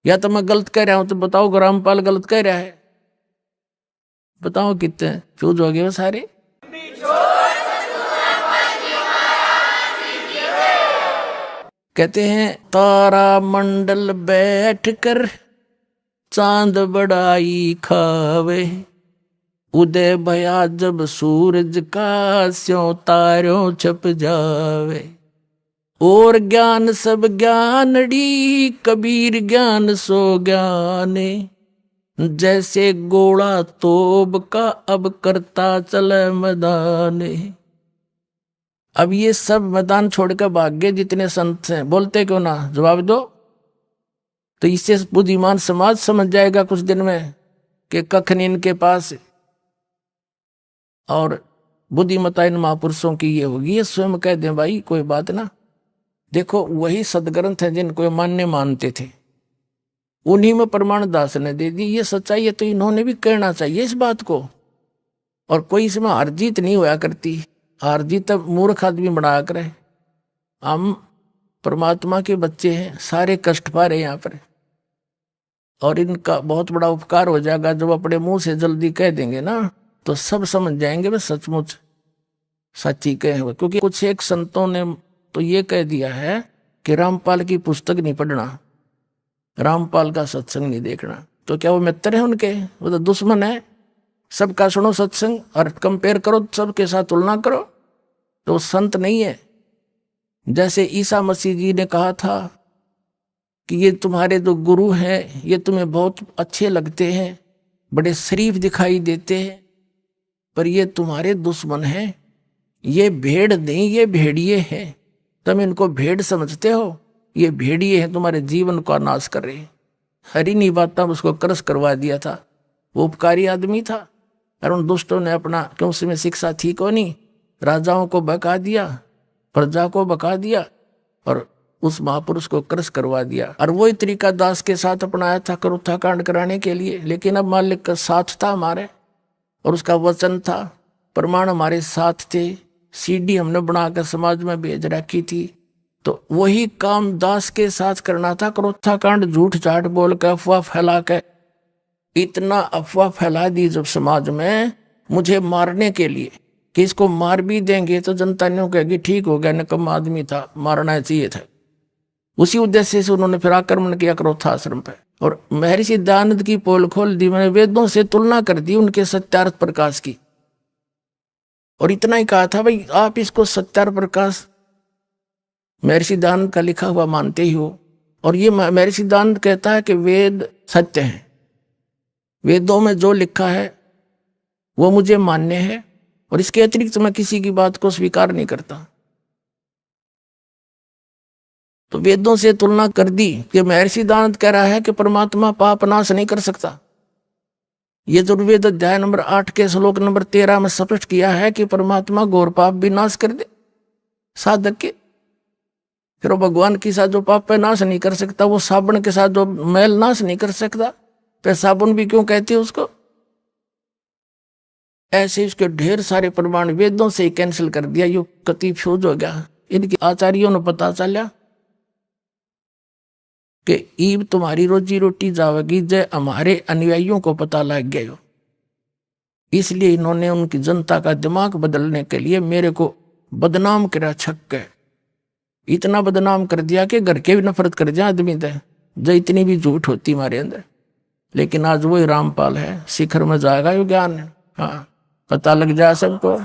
या तो मैं गलत कह रहा हूं तो बताओ, रामपाल गलत कह रहा है, बताओ कितने फ्यूज हो गए वो सारे। कहते हैं तारा मंडल बैठ कर चांद बड़ाई खावे, उदय भया जब सूरज का स्यों तारों छप जावे। और ज्ञान सब ज्ञानड़ी, कबीर ज्ञान सो ज्ञाने, जैसे गोला तोब का अब करता चले मैदाने। अब ये सब मैदान छोड़कर भाग गए जितने संत हैं, बोलते क्यों ना, जवाब दो। तो इससे बुद्धिमान समाज समझ जाएगा कुछ दिन में कि कख नहीं इनके पास, और बुद्धिमता इन महापुरुषों की ये होगी। ये स्वयं कह दें भाई कोई बात ना, देखो वही सदग्रंथ है जिनको ये मानते थे, उन्हीं में प्रमाण दास ने दे दी। ये सच्चाई है तो इन्होंने भी कहना चाहिए इस बात को। और कोई इसमें हार जीत नहीं होया करती, हार जीत तब मूर्ख आदमी बनाया करे। हम परमात्मा के बच्चे हैं, सारे कष्ट पा रहे यहाँ पर, और इनका बहुत बड़ा उपकार हो जाएगा जब अपने मुंह से जल्दी कह देंगे ना, तो सब समझ जाएंगे वे सचमुच सच्ची कहे हुए। क्योंकि कुछ एक संतों ने तो ये कह दिया है कि रामपाल की पुस्तक नहीं पढ़ना, रामपाल का सत्संग नहीं देखना। तो क्या वो मित्र है उनके? वो तो दुश्मन है। सबका सुनो सत्संग और कंपेयर करो, सबके साथ तुलना करो, तो वो संत नहीं है। जैसे ईसा मसीह जी ने कहा था कि ये तुम्हारे जो गुरु हैं ये तुम्हें बहुत अच्छे लगते हैं, बड़े शरीफ दिखाई देते हैं, पर ये तुम्हारे दुश्मन हैं। ये भेड़ नहीं, ये भेड़िए हैं। तुम इनको भेड़ समझते हो, ये भेड़िए हैं, तुम्हारे जीवन का नाश कर रहे हैं। हरी नहीं बात उसको क्रश करवा दिया था। वो उपकारी आदमी था, और उन दुष्टों ने अपना, क्यों उसमें शिक्षा थी को नहीं, राजाओं को बका दिया, प्रजा को बका दिया, और उस महापुरुष को क्रश करवा दिया। और वही तरीका दास के साथ अपनाया था करुत्था कांड कराने के लिए। लेकिन अब मालिक का साथ था हमारे, और उसका वचन था, प्रमाण हमारे साथ थे, सीडी हमने बनाकर समाज में भेज रखी थी। तो वही काम दास के साथ करना था। करुत्था कांड झूठ झाट बोल कर, अफवाह फैला कर, इतना अफवाह फैला दी जब समाज में मुझे मारने के लिए कि इसको मार भी देंगे तो जनता नहीं कहेगी ठीक हो गया, निकम्मा आदमी था, मारना चाहिए था। उसी उद्देश्य से उन्होंने फिर आक्रमण किया करोत्था आश्रम पे, और महर्षि दयानंद की पोल खोल दी, मैंने वेदों से तुलना कर दी उनके सत्यार्थ प्रकाश की, और इतना ही कहा था भाई आप इसको सत्यार्थ प्रकाश महर्षि दयानंद का लिखा हुआ मानते ही हो। और ये महर्षि दयानंद कहता है कि वेद सत्य हैं, वेदों में जो लिखा है वो मुझे मान्य है, और इसके अतिरिक्त मैं किसी की बात को स्वीकार नहीं करता। तो वेदों से तुलना कर दी कि महर्षि दयानंद कह रहा है कि परमात्मा पाप नाश नहीं कर सकता। ये यजुर्वेद अध्याय नंबर 8 के श्लोक नंबर 13 में स्पष्ट किया है कि परमात्मा घोर पाप भी नाश कर दे साधक के। फिर वो भगवान के साथ जो पाप पे नाश नहीं कर सकता, वो साबुन के साथ जो मैल नाश नहीं कर सकता, फिर साबुन भी क्यों कहते हैं उसको? ऐसे उसके ढेर सारे प्रमाण वेदों से ही कैंसिल कर दिया। यो कति फ्यूज हो गया। इनके आचार्यों ने पता चला कि ईब तुम्हारी रोजी रोटी जावेगी, जय हमारे अनुयायियों को पता लग गया हो। इसलिए इन्होंने उनकी जनता का दिमाग बदलने के लिए मेरे को बदनाम करा, छक के इतना बदनाम कर दिया कि घर के भी नफरत कर दिया आदमी थे, जो इतनी भी झूठ होती हमारे अंदर। लेकिन आज वही रामपाल है, शिखर में जाएगा यो ज्ञान। हाँ, पता लग जाए सबको।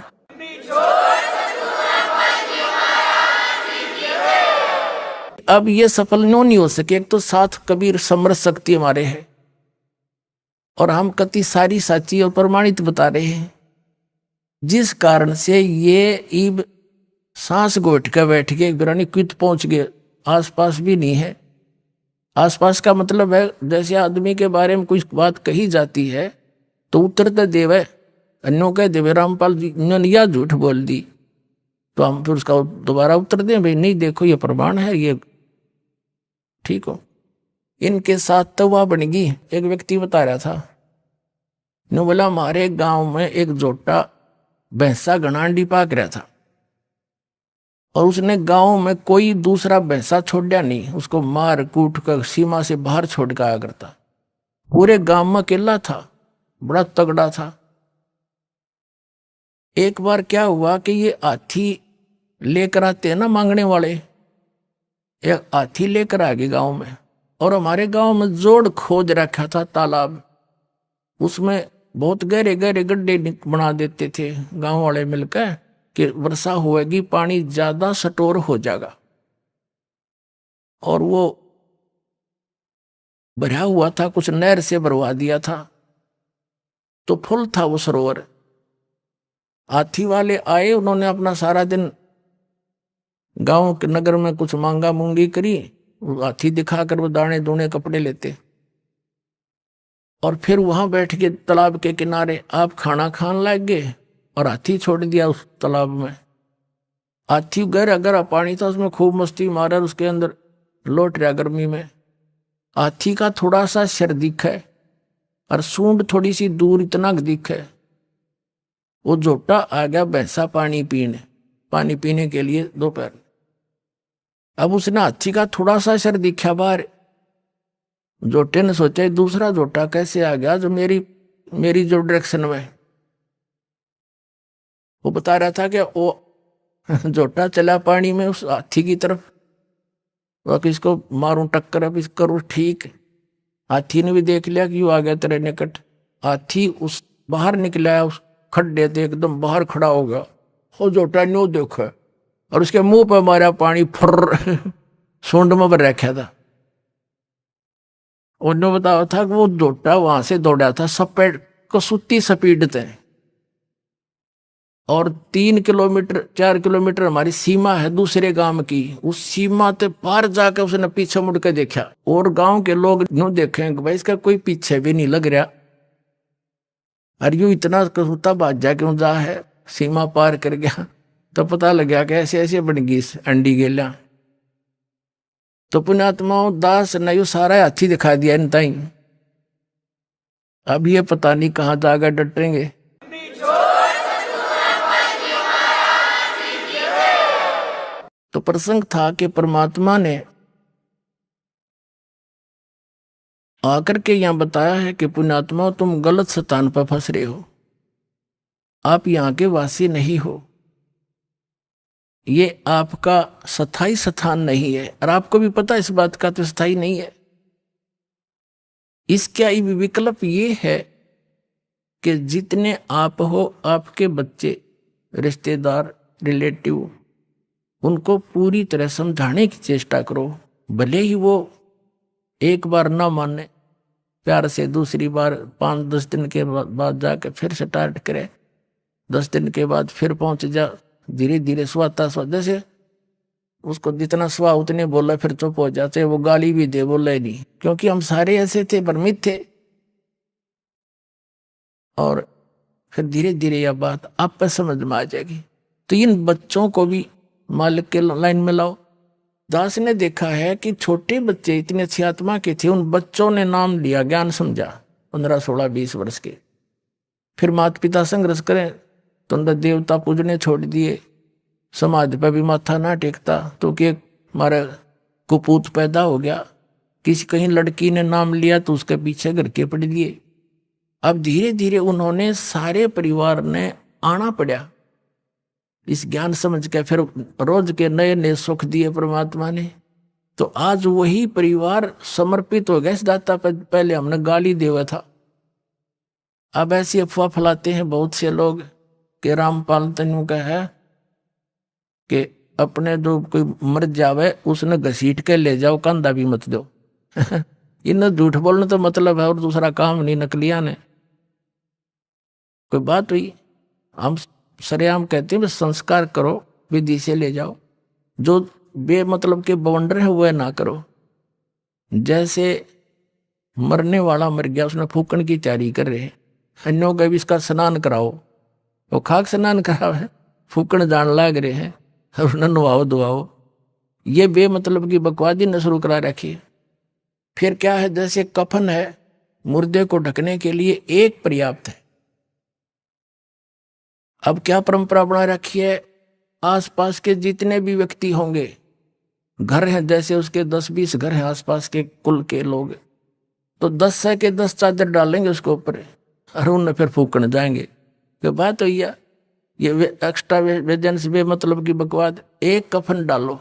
अब ये सफल नहीं हो सके। एक तो साथ कबीर समरस शक्ति हमारे है, और हम कति सारी साची और प्रमाणित बता रहे हैं, जिस कारण से ये इब सांस घोट के बैठ गए, बिरानी क्वित पहुंच गए, आसपास भी नहीं है। आसपास का मतलब है जैसे आदमी के बारे में कुछ बात कही जाती है तो उत्तर देव है, अन्यों कह देवे रामपाल जी ने या झूठ बोल दी, तो हम फिर उसका दोबारा उत्तर दें भाई नहीं देखो ये प्रमाण है, ये ठीक हो। इनके साथ तो वह बन गई। एक व्यक्ति बता रहा था, ने बोला हमारे गांव में एक जोटा भैंसा गणांडी पाक रहा था और उसने गांव में कोई दूसरा भैंसा छोड़ा नहीं, उसको मार कूट कर सीमा से बाहर छोड़ के आया करता। पूरे गांव में अकेला था, बड़ा तगड़ा था। एक बार क्या हुआ कि ये हाथी लेकर आते हैं ना मांगने वाले, एक हाथी लेकर आ गए गांव में, और हमारे गांव में जोड़ खोद रखा था तालाब, उसमें बहुत गहरे गहरे गड्ढे बना देते थे गांव वाले मिलकर कि वर्षा होएगी पानी ज्यादा स्टोर हो जाएगा। और वो भरा हुआ था, कुछ नहर से भरवा दिया था, तो फुल था वो सरोवर। हाथी वाले आए, उन्होंने अपना सारा दिन गांव के नगर में कुछ मांगा मूंगी करी, हाथी दिखाकर वो दाने दूने कपड़े लेते और फिर वहां बैठ के तालाब के किनारे आप खाना खान लग गए और हाथी छोड़ दिया उस तालाब में। हाथी गहरा गहरा पानी था, उसमें खूब मस्ती मारा, उसके अंदर लौट रहा गर्मी में। हाथी का थोड़ा सा सिर दिखे और सूंड थोड़ी सी दूर इतना दिखे। वो जोटा आ गया भैंसा पानी पीने के लिए दोपहर। अब उसने हाथी का थोड़ा सा सिर दिखा बाहर, जोटे ने सोचा दूसरा जोटा कैसे आ गया जो मेरी जो डायरेक्शन में। वो बता रहा था कि वो जोटा चला पानी में उस हाथी की तरफ, वो इसको मारूं टक्कर, अब इसको करूं ठीक। हाथी ने भी देख लिया कि वो आ गया तेरे निकट। हाथी उस बाहर निकला, उस खड्डे थे एकदम बाहर खड़ा हो गया। वो जोटा न्यू देखा और उसके मुंह पर मारा पानी, फुर्र सूंड में भर रखा था। उन्होंने बताया था कि वो जोटा वहां से दौड़ा था सपेट को सुती स्पीड थे, और 3 किलोमीटर 4 किलोमीटर हमारी सीमा है दूसरे गांव की, उस सीमा ते पार जाकर उसने पीछे मुड़ के देखा और गांव के लोग नो देखें भाई इसका कोई पीछे भी नहीं लग रहा। और यूं इतना कसूता बाजा क्यों जा है, सीमा पार कर गया। तो पता लग गया कि ऐसे ऐसे बन गई अंडी गेला। तो पुण्यात्माओं दास ने यू सारा हाथी दिखा दिया इन ताई। अब ये पता नहीं कहाँ जाकर डटेंगे। तो प्रसंग था कि परमात्मा ने आकर के यहां बताया है कि पुण्यात्मा तुम गलत स्थान पर फंस रहे हो, आप यहां के वासी नहीं हो, ये आपका स्थायी स्थान नहीं है। और आपको भी पता इस बात का तो स्थायी नहीं है। इसका विकल्प ये है कि जितने आप हो, आपके बच्चे, रिश्तेदार, रिलेटिव, उनको पूरी तरह समझाने की चेष्टा करो। भले ही वो एक बार ना माने, प्यार से दूसरी बार 5-10 दिन के बाद जाके फिर स्टार्ट करे, 10 दिन के बाद फिर पहुंच जा, धीरे धीरे स्वाता जैसे उसको जितना स्वा उतने बोला फिर चुप हो जाते, वो गाली भी दे बोला ही नहीं, क्योंकि हम सारे ऐसे थे, भ्रमित थे। और फिर धीरे धीरे यह बात आप पर समझ में आ जाएगी। तो इन बच्चों को भी मालिक के लाइन में लाओ। दास ने देखा है कि छोटे बच्चे इतने अच्छी आत्मा के थे, उन बच्चों ने नाम लिया, ज्ञान समझा, 15, 16, 20 वर्ष के। फिर माता पिता संघर्ष करें तो अंदर देवता पूजने छोड़ दिए, समाज पर भी माथा ना टेकता, तो कि हमारा कुपूत पैदा हो गया। किसी कहीं लड़की ने नाम लिया तो उसके पीछे घर के पड़ दिए। अब धीरे धीरे उन्होंने सारे परिवार ने आना पड़ा इस ज्ञान समझ के, फिर रोज के नए नए सुख दिए परमात्मा ने। तो आज वही परिवार समर्पित हो गया इस दाता पर। पहले हमने गाली देवा था, अब ऐसी अफवाह फैलाते हैं बहुत से लोग कि रामपाल तनु का है कि अपने जो कोई मर जावे उसने घसीट के ले जाओ, कंधा भी मत दो। इन्हें झूठ बोलने तो मतलब है और दूसरा काम नहीं, नकलिया ने कोई बात हुई। हम सरेआम कहते हैं संस्कार करो, विधि से ले जाओ, जो बेमतलब के बवंडर है वह ना करो। जैसे मरने वाला मर गया, उसने फूकन की तैयारी कर रहे हैं, अन्यों का भी इसका स्नान कराओ, वो खाक स्नान कराओ है, फूकन जान लाग रहे हैं और उन्हें नुआओ दुआओ, ये बेमतलब की बकवादी न शुरू करा रखी। फिर क्या है, जैसे कफन है मुर्दे को ढकने के लिए एक पर्याप्त है। अब क्या परंपरा बना रखी है, आसपास के जितने भी व्यक्ति होंगे, घर हैं जैसे उसके 10-20 घर हैं आसपास के कुल के लोग, तो 10 से के 10 चादर डालेंगे उसके ऊपर और उन्हें फिर फूकने जाएंगे। कि बात तो ये एक्स्ट्रा वेजेंस बे मतलब की बकवाद। एक कफन डालो,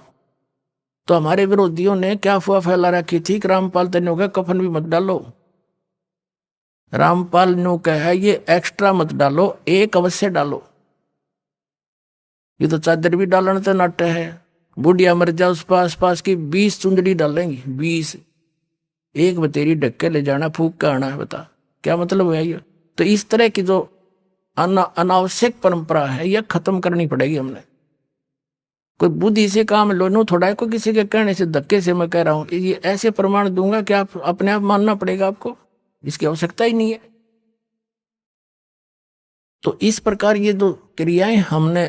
तो हमारे विरोधियों ने क्या अफवाह फैला रखी थी कि रामपाल तेने कहा कफन भी मत डालो। रामपाल ने कहा ये एक्स्ट्रा मत डालो, एक अवश्य डालो। ये तो चादर भी डालने तो नाटे है, बुढ़िया मर जाओ उस पास पास की 20 चुंदड़ी डालेंगी, 20, एक बतेरी ढक के ले जाना, फूक का आना है, बता क्या मतलब है ये। तो इस तरह की जो अनावश्यक परंपरा है यह खत्म करनी पड़ेगी हमने। कोई बुद्धि से काम लो, नो थोड़ा है कोई किसी के कहने से धक्के से मैं कह रहा हूं, ये ऐसे प्रमाण दूंगा कि आप अपने आप मानना पड़ेगा आपको, इसकी आवश्यकता ही नहीं है। तो इस प्रकार ये जो क्रियाएं हमने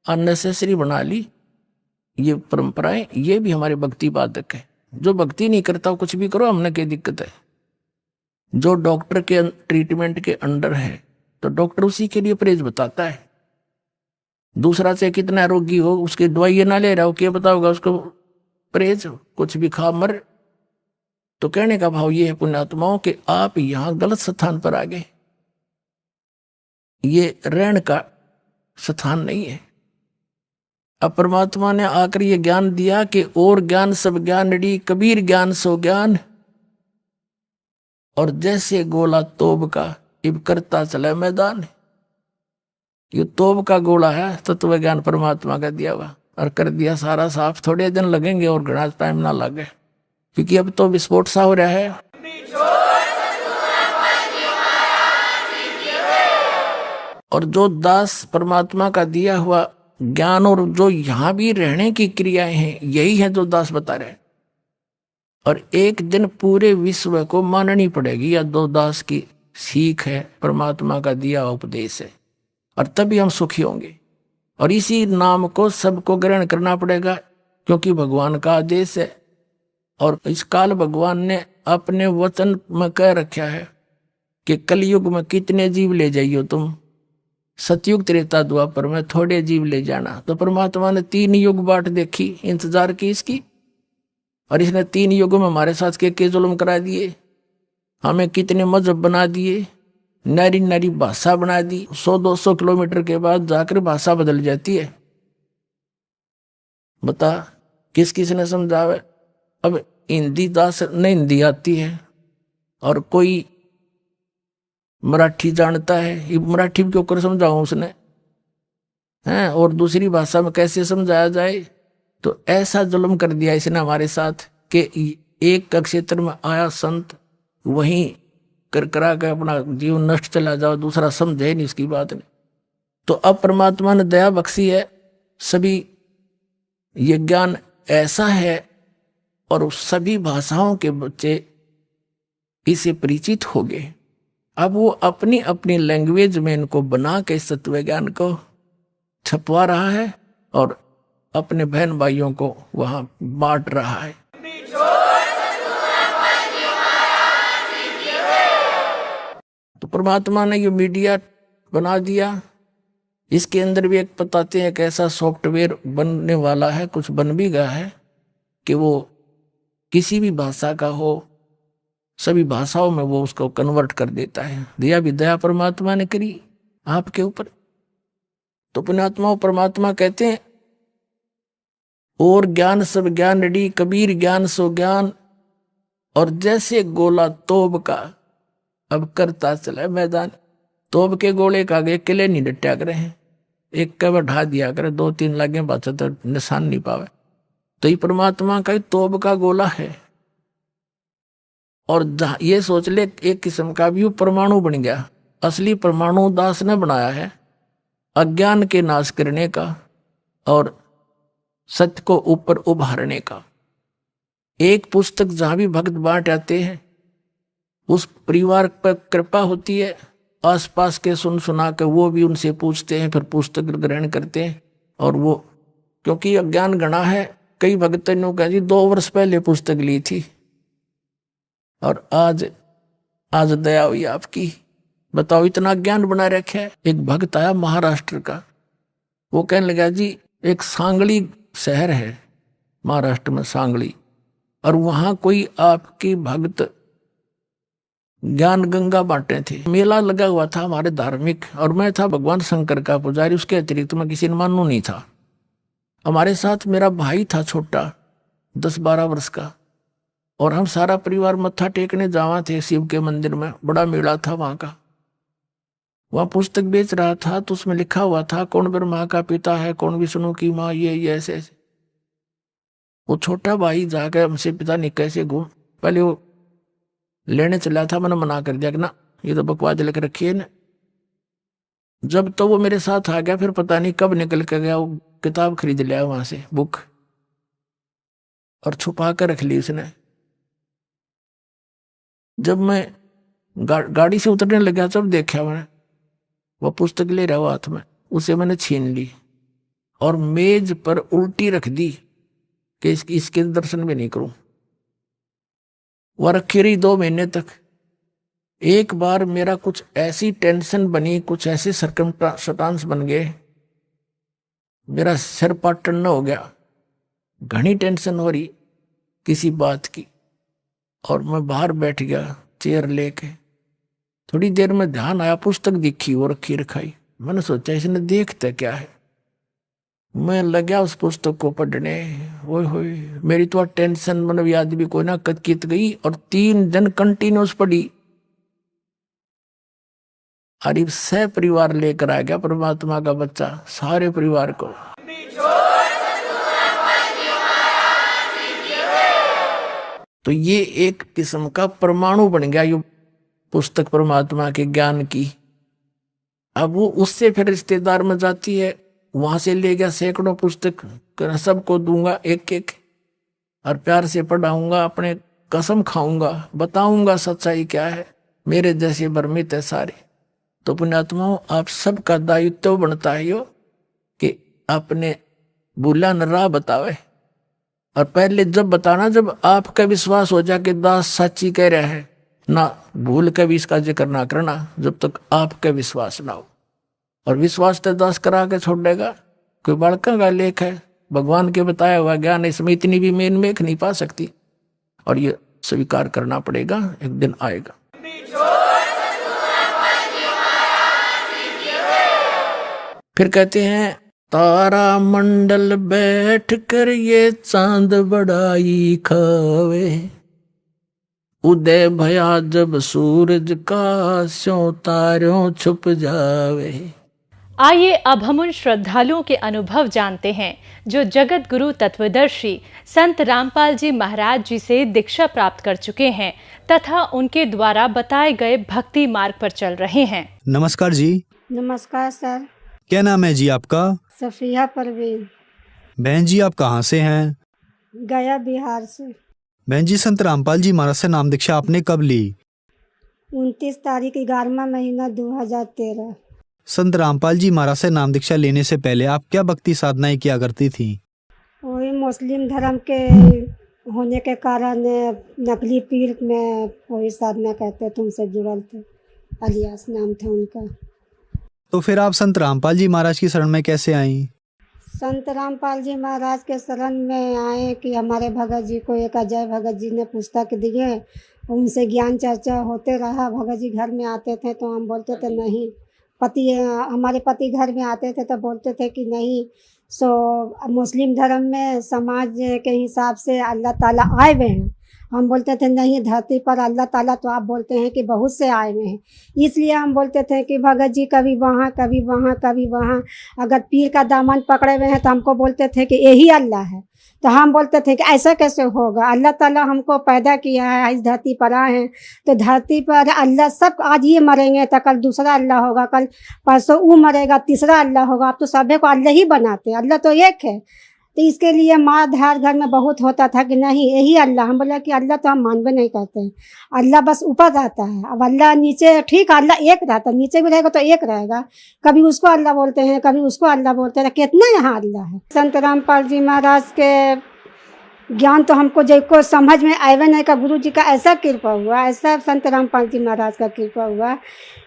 अननेसेसरी बना ली, ये परंपराएं, ये भी हमारे भक्ति बाधक है। जो भक्ति नहीं करता कुछ भी करो, हमने क्या दिक्कत है। जो डॉक्टर के ट्रीटमेंट के अंडर है तो डॉक्टर उसी के लिए परहेज बताता है। दूसरा से कितना रोगी हो उसकी दवाई ना ले रहा हो, क्या बताओगा उसको परहेज, कुछ भी खा मर। तो कहने का भाव ये है पुण्यात्माओं कि आप यहां गलत स्थान पर आ गए, ये रहने का स्थान नहीं है। अब परमात्मा ने आकर ये ज्ञान दिया कि और ज्ञान सब ज्ञानड़ी, कबीर ज्ञान सो ज्ञान, और जैसे गोला तोब का इब करता चला मैदान। ये तोब का गोला है तत्व ज्ञान परमात्मा का दिया हुआ, और कर दिया सारा साफ। थोड़े दिन लगेंगे और घना टाइम ना लगे, क्योंकि अब तो विस्फोट सा हो रहा है। और जो दास परमात्मा का दिया हुआ ज्ञान और जो यहां भी रहने की क्रियाएं हैं, यही है जो दास बता रहे हैं। और एक दिन पूरे विश्व को माननी पड़ेगी या दो दास की सीख है, परमात्मा का दिया उपदेश है, और तभी हम सुखी होंगे। और इसी नाम को सबको ग्रहण करना पड़ेगा, क्योंकि भगवान का आदेश है। और इस काल भगवान ने अपने वचन में कह रखा है कि कलयुग में कितने जीव ले जाइयो तुम, सतयुग त्रेता द्वापर में थोड़े जीव ले जाना। तो परमात्मा ने 3 युग बाट देखी, इंतजार की इसकी, और इसने 3 युगों में हमारे साथ के जुल्म करा दिए, हमें कितने मजहब बना दिए, नारी नारी भाषा बना दी। 100-200 किलोमीटर के बाद जाकर भाषा बदल जाती है। बता किस किस ने समझावे। अब हिंदी दास नहीं हिंदी आती है, और कोई मराठी जानता है, ये मराठी क्यों कर समझाऊं उसने हैं, और दूसरी भाषा में कैसे समझाया जाए। तो ऐसा जुल्म कर दिया इसने हमारे साथ कि एक का क्षेत्र में आया संत वहीं कर करा के अपना जीवन नष्ट चला जाओ, दूसरा समझे नहीं इसकी बात नहीं। तो अब परमात्मा ने दया बख्शी है, सभी ये ज्ञान ऐसा है, और सभी भाषाओं के बच्चे इसे परिचित हो गए। अब वो अपनी अपनी लैंग्वेज में इनको बना के तत्व ज्ञान को छपवा रहा है और अपने बहन भाइयों को वहां बांट रहा है। तो परमात्मा ने ये मीडिया बना दिया, इसके अंदर भी एक बताते हैं एक ऐसा सॉफ्टवेयर बनने वाला है, कुछ बन भी गया है, कि वो किसी भी भाषा का हो, सभी भाषाओं में वो उसको कन्वर्ट कर देता है। दिया भी दया परमात्मा ने करी आपके ऊपर। तो पुण्यात्मा परमात्मा कहते हैं और ज्ञान सब ज्ञानड़ी, कबीर ज्ञान सो ज्ञान, और जैसे गोला तोब का अब करता चला मैदान। तोब के गोले का आगे किले नहीं डटा करे हैं, एक का बढ़ा दिया करे, 2-3 लगे बात तो निशान नहीं पावे। तो ये परमात्मा का तोब का गोला है। और ये सोच ले एक किस्म का भी परमाणु बन गया। असली परमाणु दास ने बनाया है, अज्ञान के नाश करने का और सत्य को ऊपर उभारने का। एक पुस्तक जहां भी भक्त बांट आते हैं, उस परिवार पर कृपा होती है, आसपास के सुन सुना के वो भी उनसे पूछते हैं, फिर पुस्तक ग्रहण करते हैं। और वो क्योंकि अज्ञान गणा है, कई भक्त ने कहा जी 2 वर्ष पहले पुस्तक ली थी और आज दया हुई आपकी, बताओ इतना ज्ञान बना रखा है। एक भक्त आया महाराष्ट्र का, वो कहने लगा जी एक सांगली शहर है महाराष्ट्र में, सांगली, और वहां कोई आपकी भक्त ज्ञान गंगा बांटे थे। मेला लगा हुआ था हमारे धार्मिक, और मैं था भगवान शंकर का पुजारी, उसके अतिरिक्त मैं किसी ने मानू नहीं था। हमारे साथ मेरा भाई था छोटा 10-12 वर्ष का, और हम सारा परिवार मत्था टेकने जावा थे शिव के मंदिर में, बड़ा मेला था वहां का। वहां पुस्तक बेच रहा था तो उसमें लिखा हुआ था कौन ब्रह्मा का पिता है, कौन विष्णु की माँ, ये ऐसे ऐसे। वो छोटा भाई जाकर हमसे पिता नहीं कैसे घूम, पहले वो लेने चला था, मैंने मना कर दिया कि ना ये तो बकवास लेकर रखी है ना। जब तो वो मेरे साथ आ गया, फिर पता नहीं कब निकल के गया, वो किताब खरीद लिया वहां से, बुक, और छुपा कर रख ली उसने। जब मैं गाड़ी से उतरने लगा तब देखा मैंने वो पुस्तक ले रहा हाथ में, उसे मैंने छीन ली और मेज पर उल्टी रख दी कि इसके दर्शन भी नहीं करूं। वह रखी रही 2 महीने तक। एक बार मेरा कुछ ऐसी टेंशन बनी, कुछ ऐसे सर्कमस्टांस बन गए, मेरा सिर पाटन न हो गया, घनी टेंशन हो रही किसी बात की, और मैं बाहर बैठ गया चेयर लेके। थोड़ी देर में ध्यान आया, पुस्तक दिखी वो रखी रखाई। मैंने सोचा इसने देखता क्या है, मैं लगा उस पुस्तक को पढ़ने। ओए होए, मेरी तो टेंशन मतलब याद भी कोई ना कतकित गई, और 3 दिन कंटिन्यूस पढ़ी। अरे सह परिवार लेकर आ गया परमात्मा का बच्चा, सारे परिवार को। तो ये एक किस्म का परमाणु बन गया ये पुस्तक परमात्मा के ज्ञान की। अब वो उससे फिर रिश्तेदार में जाती है, वहां से ले गया सैकड़ों पुस्तक, सबको दूंगा एक एक, और प्यार से पढ़ाऊंगा, अपने कसम खाऊंगा, बताऊंगा सच्चाई क्या है, मेरे जैसे भ्रमित है सारे। तो पुण्यात्माओं, आप सबका दायित्व बनता है यो कि अपने भूला न राह बतावे। और पहले जब बताना, जब आपका विश्वास हो जाए कि दास सच्ची कह रहा है, ना भूल के भी इसका जिक्र ना करना जब तक आपका विश्वास ना हो। और विश्वास तो दास करा के छोड़ देगा, कोई बड़का का लेख है, भगवान के बताया हुआ ज्ञान इसमें इतनी भी मेन मेख नहीं पा सकती, और ये स्वीकार करना पड़ेगा, एक दिन आएगा। फिर कहते हैं तारा मंडल बैठ कर ये चांद बड़ाई खावे, उदय भया जब सूरज का स्यों तारों छुप जावे। आइए अब हम उन श्रद्धालुओं के अनुभव जानते हैं जो जगत गुरु तत्वदर्शी संत रामपाल जी महाराज जी से दीक्षा प्राप्त कर चुके हैं तथा उनके द्वारा बताए गए भक्ति मार्ग पर चल रहे हैं। नमस्कार जी। नमस्कार सर। क्या नाम है जी आपका? सफिया परवीन। बहन जी आप कहाँ से हैं? गया बिहार से। बहन जी, संत रामपाल जी महाराज से नाम दीक्षा आपने कब ली? 29 तारीख 11वां महीना 2013। संत रामपाल जी महाराज से नाम दीक्षा लेने से पहले आप क्या भक्ति साधनाएं किया करती थी? वही मुस्लिम धर्म के होने के कारण नकली पीर में वही साधना करते थे, उनसे जुड़ल थे, अलियास नाम था उनका। तो फिर आप संत रामपाल जी महाराज की शरण में कैसे आई? संत रामपाल जी महाराज के शरण में आए कि हमारे भगत जी को एक अजय भगत जी ने पुस्तक दिए, उनसे ज्ञान चर्चा होते रहा। भगत जी घर में आते थे तो हम बोलते थे नहीं, हमारे पति घर में आते थे तो बोलते थे कि नहीं, सो मुस्लिम धर्म में समाज के हिसाब से अल्लाह ताला आए हुए हैं। हम बोलते थे नहीं, धरती पर अल्लाह ताला तो आप बोलते हैं कि बहुत से आए हुए हैं, इसलिए हम बोलते थे कि भगत जी कभी वहाँ कभी वहाँ कभी वहाँ। अगर पीर का दामन पकड़े हुए हैं तो हमको बोलते थे कि यही अल्लाह है। तो हम बोलते थे कि ऐसा कैसे होगा, अल्लाह ताला हमको पैदा किया है, इस धरती पर आए हैं, तो धरती पर अल्लाह सब, आज ये मरेंगे तो कल दूसरा अल्लाह होगा, कल परसों वो मरेगा तीसरा अल्लाह होगा। अब तो सभी को अल्लाह ही बनाते हैं, अल्लाह तो एक है। तो इसके लिए मार धार घर में बहुत होता था कि नहीं यही अल्लाह। हम बोला कि अल्लाह तो हम मानबे नहीं करते हैं, अल्लाह बस ऊपर रहता है। अब अल्लाह नीचे, ठीक अल्लाह एक रहता है, नीचे भी रहेगा तो एक रहेगा, कभी उसको अल्लाह बोलते हैं कभी उसको अल्लाह बोलते हैं, कितना यहाँ अल्लाह है। संत रामपाल जी महाराज के ज्ञान तो हमको जिसको समझ में आवे नहीं का, गुरु जी का ऐसा कृपा हुआ, ऐसा संत रामपाल जी महाराज का कृपा हुआ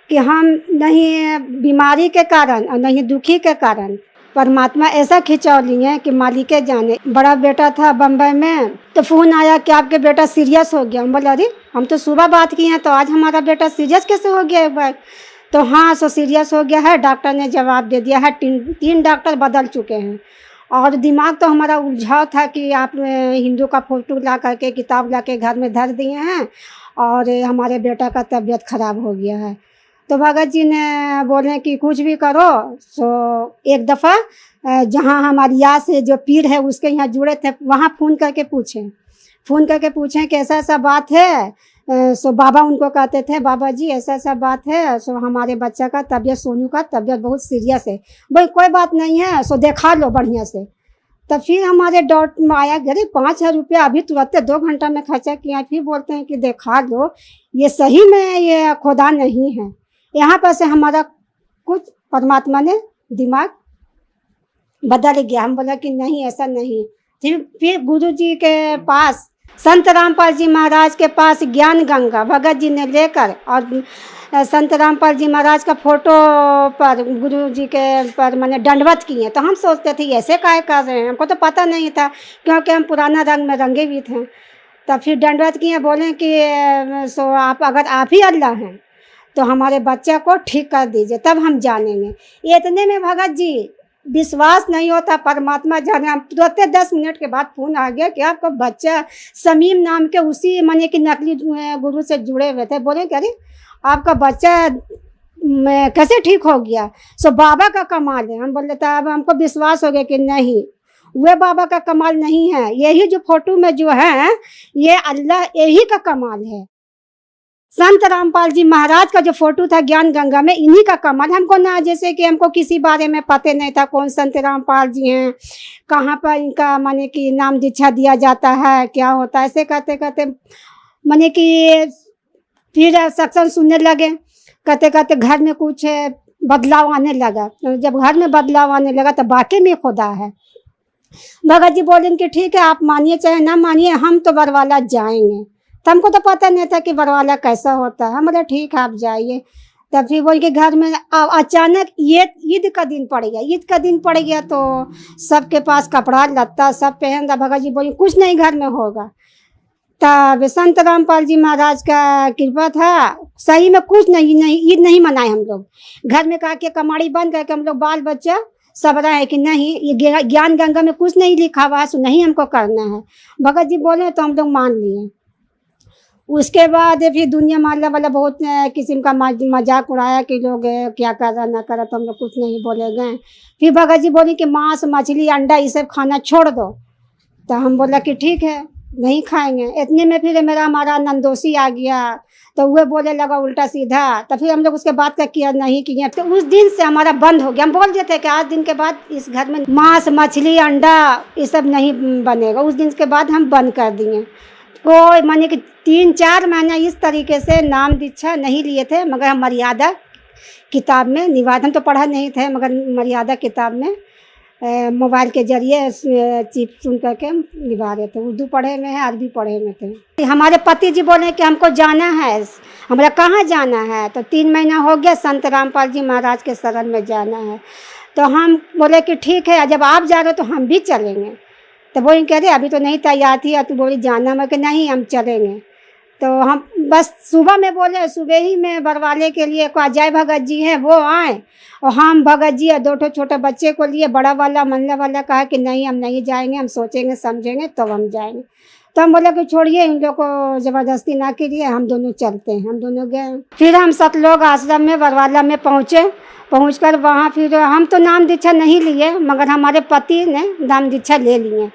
कि हम नहीं बीमारी के कारण और नहीं दुखी के कारण परमात्मा ऐसा खिंचाव लिए कि मालिके जाने। बड़ा बेटा था बम्बई में, तो फोन आया कि आपके बेटा सीरियस हो गया। हम बोला अरे हम तो सुबह बात किए हैं, तो आज हमारा बेटा सीरियस कैसे हो गया एक बार? तो हाँ सो सीरियस हो गया है, डॉक्टर ने जवाब दे दिया है, तीन डॉक्टर बदल चुके हैं। और दिमाग तो हमारा उलझाव था कि आप हिंदू का फोटो ला करके किताब ला के घर में धर दिए हैं और हमारे बेटा का तबीयत खराब हो गया है। तो भगत जी ने बोले कि कुछ भी करो। सो एक दफ़ा जहाँ हमारी या से जो पीर है उसके यहाँ जुड़े थे, वहाँ फ़ोन करके पूछें कि ऐसा ऐसा बात है। सो बाबा उनको कहते थे, बाबा जी ऐसा ऐसा बात है, सो हमारे बच्चा का तबीयत, सोनू का तबीयत बहुत सीरियस है। भाई कोई बात नहीं है, सो देखा लो बढ़िया से। तब फिर हमारे डॉट में आया, अरे 5,000 रुपया अभी तुरंत 2 घंटा में खर्चा किया। फिर बोलते हैं कि देखा लो, ये सही में ये खुदा नहीं है। यहाँ पर से हमारा कुछ परमात्मा ने दिमाग बदल गया। हम बोला कि नहीं ऐसा नहीं। फिर गुरु जी के पास, संत रामपाल जी महाराज के पास ज्ञान गंगा भगत जी ने लेकर, और संत रामपाल जी महाराज का फोटो पर गुरु जी के पर मैंने दंडवत किए। तो हम सोचते थे ऐसे काहे कर रहे हैं, हमको तो पता नहीं था क्योंकि हम पुराना रंग में रंगे भी थे। तब फिर दंडवत किए, बोले कि सो आप अगर आप ही अल्लाह हैं तो हमारे बच्चे को ठीक कर दीजिए, तब हम जानेंगे। इतने में भगत जी विश्वास नहीं होता, परमात्मा जाने। हम तुरंत 10 मिनट के बाद फोन आ गया कि आपका बच्चा समीम नाम के उसी माने कि नकली गुरु से जुड़े हुए थे। बोले कि अरे आपका बच्चा कैसे ठीक हो गया? सो बाबा का कमाल है। हम बोले तो अब हमको विश्वास हो गया कि नहीं, वह बाबा का कमाल नहीं है, यही जो फोटो में जो है ये अल्लाह यही का कमाल है। संत रामपाल जी महाराज का जो फोटो था ज्ञान गंगा में, इन्हीं का कमाल। हमको ना जैसे कि हमको किसी बारे में पता नहीं था कौन संत रामपाल जी हैं, कहाँ पर इनका माने कि नाम दीक्षा दिया जाता है, क्या होता है। ऐसे कहते कहते माने कि फिर सत्संग सुनने लगे, कहते कहते घर में कुछ बदलाव आने लगा। तो जब घर में बदलाव आने लगा तो वाकई में खुदा है। भगत जी बोलेंगे कि ठीक है आप मानिए चाहे ना मानिए, हम तो बरवाला जाएंगे। तो हमको तो पता नहीं था कि बरवाला कैसा होता है। हम बोले ठीक है आप जाइए। तब फिर बोल के घर में अचानक ये ईद का दिन पड़ गया। ईद का दिन पड़ गया तो सबके पास कपड़ा लत्ता सब पहन रहा। भगत जी बोले कुछ नहीं घर में होगा। तब संत रामपाल जी महाराज का कृपा था, सही में कुछ नहीं ईद नहीं मनाए हम लोग। घर में कहा कि कमाड़ी बंद करके हम लोग बाल बच्चा सब रहा है कि नहीं ये ज्ञान गंगा में कुछ नहीं लिखा हुआ है, सो नहीं हमको करना है। भगत जी बोले तो हम लोग मान लिए। उसके बाद फिर दुनिया मारने वाला बहुत किस्म का मजाक उड़ाया कि लोग क्या कर रहा ना कर रहा, तो हम लोग कुछ नहीं बोले गए। फिर भगत जी बोली कि मांस मछली अंडा ये सब खाना छोड़ दो। तो हम बोला कि ठीक है नहीं खाएंगे। इतने में फिर हमारा नंदोसी आ गया, तो वह बोले लगा उल्टा सीधा। तो फिर हम लोग उसके बाद का किया नहीं किया। तो उस दिन से हमारा बंद हो गया। हम बोल देते कि आज दिन के बाद इस घर में मांस मछली अंडा ये सब नहीं बनेगा। उस दिन के बाद हम बंद कर दिए। कोई माने कि 3-4 महीना इस तरीके से नाम दीक्षा नहीं लिए थे, मगर हम मर्यादा किताब में निवादन तो पढ़ा नहीं थे, मगर मर्यादा किताब में मोबाइल के जरिए चिप सुन करके हम निभा रहे थे। उर्दू पढ़े में है, अरबी पढ़े में थे। हमारे पति जी बोले कि हमको जाना है। हमारा कहाँ जाना है? तो 3 महीना हो गया संत रामपाल जी महाराज के शरण में जाना है। तो हम बोले कि ठीक है जब आप जा रहे हो तो हम भी चलेंगे। तो बोली कह रहे अभी तो नहीं तैयार थी, और तू बोली जाना, मैं कि नहीं हम चलेंगे। तो हम बस सुबह में बोले, सुबह ही में बरवाले के लिए को अजय भगत जी हैं वो आए, और हम भगत जी और 2 छोटे बच्चे को लिए। बड़ा वाला मनला वाला कहा कि नहीं हम नहीं जाएंगे, हम सोचेंगे समझेंगे तो हम जाएंगे। तो हम बोले कि छोड़िए इन लोग को जबरदस्ती ना कीजिए, हम दोनों चलते हैं। हम दोनों गए। फिर हम 7 लोग आश्रम में बरवाला में पहुंचकर वहाँ फिर हम तो नाम दीक्षा नहीं लिए, मगर हमारे पति ने नाम दीक्षा ले लिए।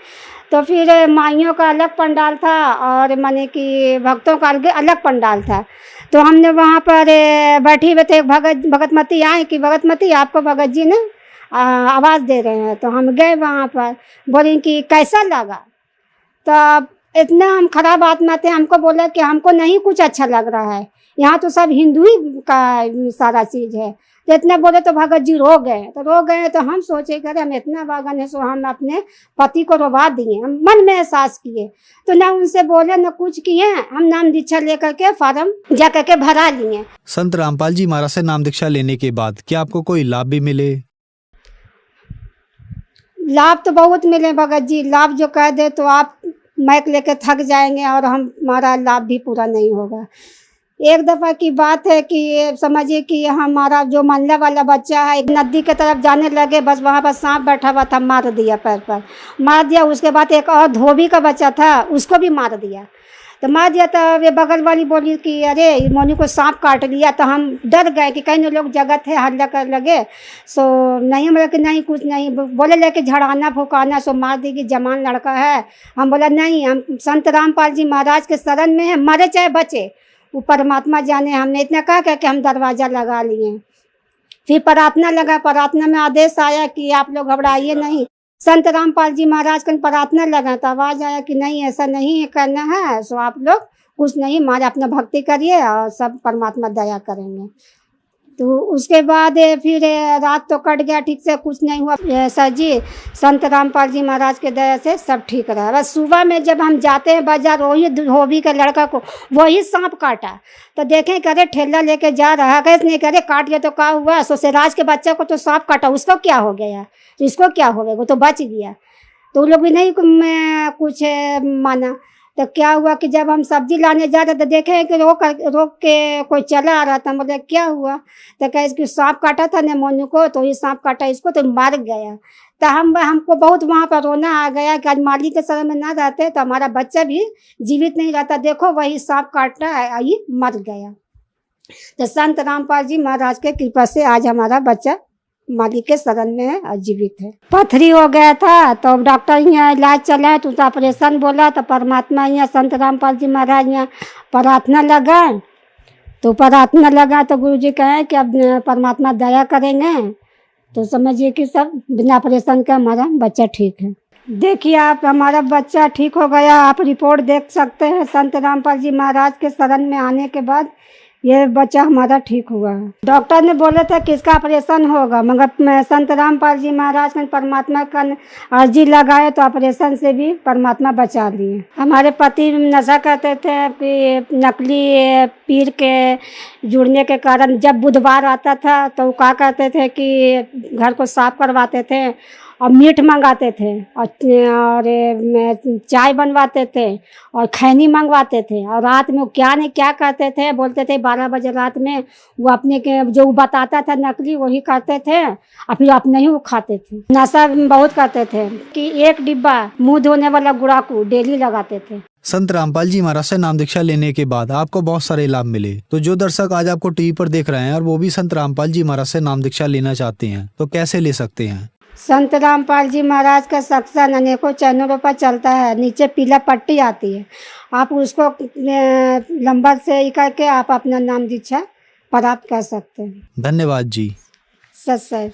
तो फिर माइयों का अलग पंडाल था और माने कि भक्तों का अलग पंडाल था। तो हमने वहाँ पर बैठी हुए थे, भगतमती आए कि भगतमती आपको भगत जी ने आवाज़ दे रहे हैं। तो हम गए वहाँ पर, बोले कि कैसा लगा। तो इतना हम खराब आत्मा थे, हमको बोला कि हमको नहीं कुछ अच्छा लग रहा है, यहाँ तो सब हिंदू ही का सारा चीज़ है। तो इतना बोले तो भगत जी रो गए। तो हम सोचे करे हम इतना बागन है, सो हम अपने पति को रोवा दिए। हम मन में एहसास किए, तो ना उनसे बोले ना कुछ किए, हम नाम दीक्षा लेकर के फार्म जा करके भरा लिए। संत रामपाल जी महाराज से नाम दीक्षा लेने के बाद क्या आपको कोई लाभ भी मिले? लाभ तो बहुत मिले भगत जी, लाभ जो कह दे तो आप मैक लेके थक जाएंगे और हमारा लाभ भी पूरा नहीं होगा। एक दफ़ा की बात है कि समझिए कि हमारा जो मंडला वाला बच्चा है नदी के तरफ जाने लगे, बस वहाँ पर सांप बैठा हुआ था, मार दिया, पैर पर मार दिया। उसके बाद एक और धोबी का बच्चा था, उसको भी मार दिया। तो मार दिया तो वे बगल वाली बोली कि अरे मोनी को सांप काट लिया। तो हम डर गए कि कहीं लोग जगत है हल्ला कर लगे। सो नहीं, हम बोले कि नहीं कुछ नहीं, बोले लेके झड़ाना फुकाना, सो मार दी कि जवान लड़का है। हम बोला नहीं, हम संत रामपाल जी महाराज के शरण में है, मरे चाहे बचे वो परमात्मा जाने। हमने इतना कहा कि हम दरवाज़ा लगा लिए। फिर प्रार्थना लगा, प्रार्थना में आदेश आया कि आप लोग घबराइए नहीं। संत रामपाल जी महाराज का प्रार्थना लगा तो आवाज़ आया कि नहीं ऐसा नहीं करना है, सो आप लोग कुछ नहीं, मारे अपना भक्ति करिए और सब परमात्मा दया करेंगे। तो उसके बाद फिर रात तो कट गया, ठीक से कुछ नहीं हुआ। सर जी संत रामपाल जी महाराज के दया से सब ठीक रहा। बस सुबह में जब हम जाते हैं बाजार, वही धोबी के लड़का को वही सांप काटा। तो देखें करे ठेला लेके जा रहा, कैसे नहीं करे काट गया तो क्या हुआ। सोसेराज के बच्चा को तो सांप काटा, उसको क्या हो गया, तो इसको क्या हो गया, वो तो बच गया। तो वो लोग भी नहीं कुछ माना। तो क्या हुआ कि जब हम सब्जी लाने जा रहे थे, देखे कि रोक के कोई चला आ रहा था। बोले क्या हुआ, तो कहे कि सांप काटा था ने मोनू को, तो ये सांप काटा इसको तो मर गया। तो हमको बहुत वहाँ पर रोना आ गया कि आज मालिक के शरण में ना रहते तो हमारा बच्चा भी जीवित नहीं रहता। देखो वही सांप काटा है, ये मर गया। तो संत रामपाल जी महाराज के कृपा से आज हमारा बच्चा मालिक के शरण में है और जीवित है। पथरी हो गया था तो डॉक्टर यहाँ इलाज चला है, तो ऑपरेशन बोला। तो परमात्मा यहाँ संत रामपाल जी महाराज यहाँ प्रार्थना लगा। तो प्रार्थना लगा तो गुरु जी कहे कि अब परमात्मा दया करेंगे। तो समझिए कि सब बिना ऑपरेशन के हमारा बच्चा ठीक है। देखिए आप, हमारा बच्चा ठीक हो गया। आप रिपोर्ट देख सकते हैं। संत रामपाल जी महाराज के शरण में आने के बाद ये बच्चा हमारा ठीक हुआ है। डॉक्टर ने बोले थे कि इसका ऑपरेशन होगा, मगर संत रामपाल जी महाराज ने परमात्मा का अर्जी लगाए तो ऑपरेशन से भी परमात्मा बचा लिए। हमारे पति नशा करते थे कि नकली पीर के जुड़ने के कारण जब बुधवार आता था तो क्या करते थे कि घर को साफ करवाते थे और मीट मंगाते थे और चाय बनवाते थे और खैनी मंगवाते थे। और रात में क्या नहीं क्या करते थे, बोलते थे 12 बजे रात में वो अपने के जो बताता था नकली वही करते थे और फिर अपने ही वो खाते थे। नशा बहुत करते थे कि 1 डिब्बा मुंह धोने वाला गुड़ाकू डेली लगाते थे। संत रामपाल जी महाराज से नाम दीक्षा लेने के बाद आपको बहुत सारे लाभ मिले। तो जो दर्शक आज आपको टीवी पर देख रहे हैं और वो भी संत रामपाल जी महाराज से नाम दीक्षा लेना चाहते हैं तो कैसे ले सकते हैं? संत रामपाल जी महाराज का सत्संग अनेकों चैनलों पर चलता है। नीचे पीला पट्टी आती है, आप उसको नंबर से करके आप अपना नाम दीक्षा प्राप्त कर सकते हैं। धन्यवाद जी। सत्संग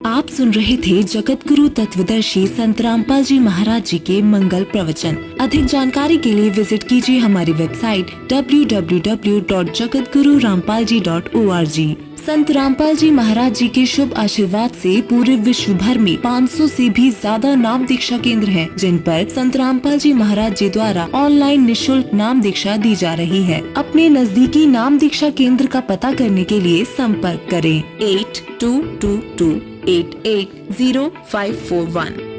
आप सुन रहे थे जगत गुरु तत्वदर्शी संत रामपाल जी महाराज जी के मंगल प्रवचन। अधिक जानकारी के लिए विजिट कीजिए हमारी वेबसाइट www.jagatgururampalji.org। संत रामपाल जी महाराज जी के शुभ आशीर्वाद से पूरे विश्व भर में 500 से भी ज्यादा नाम दीक्षा केंद्र हैं, जिन पर संत रामपाल जी महाराज जी द्वारा ऑनलाइन निशुल्क नाम दीक्षा दी जा रही है। अपने नजदीकी नाम दीक्षा केंद्र का पता करने के लिए संपर्क करें 8222880541।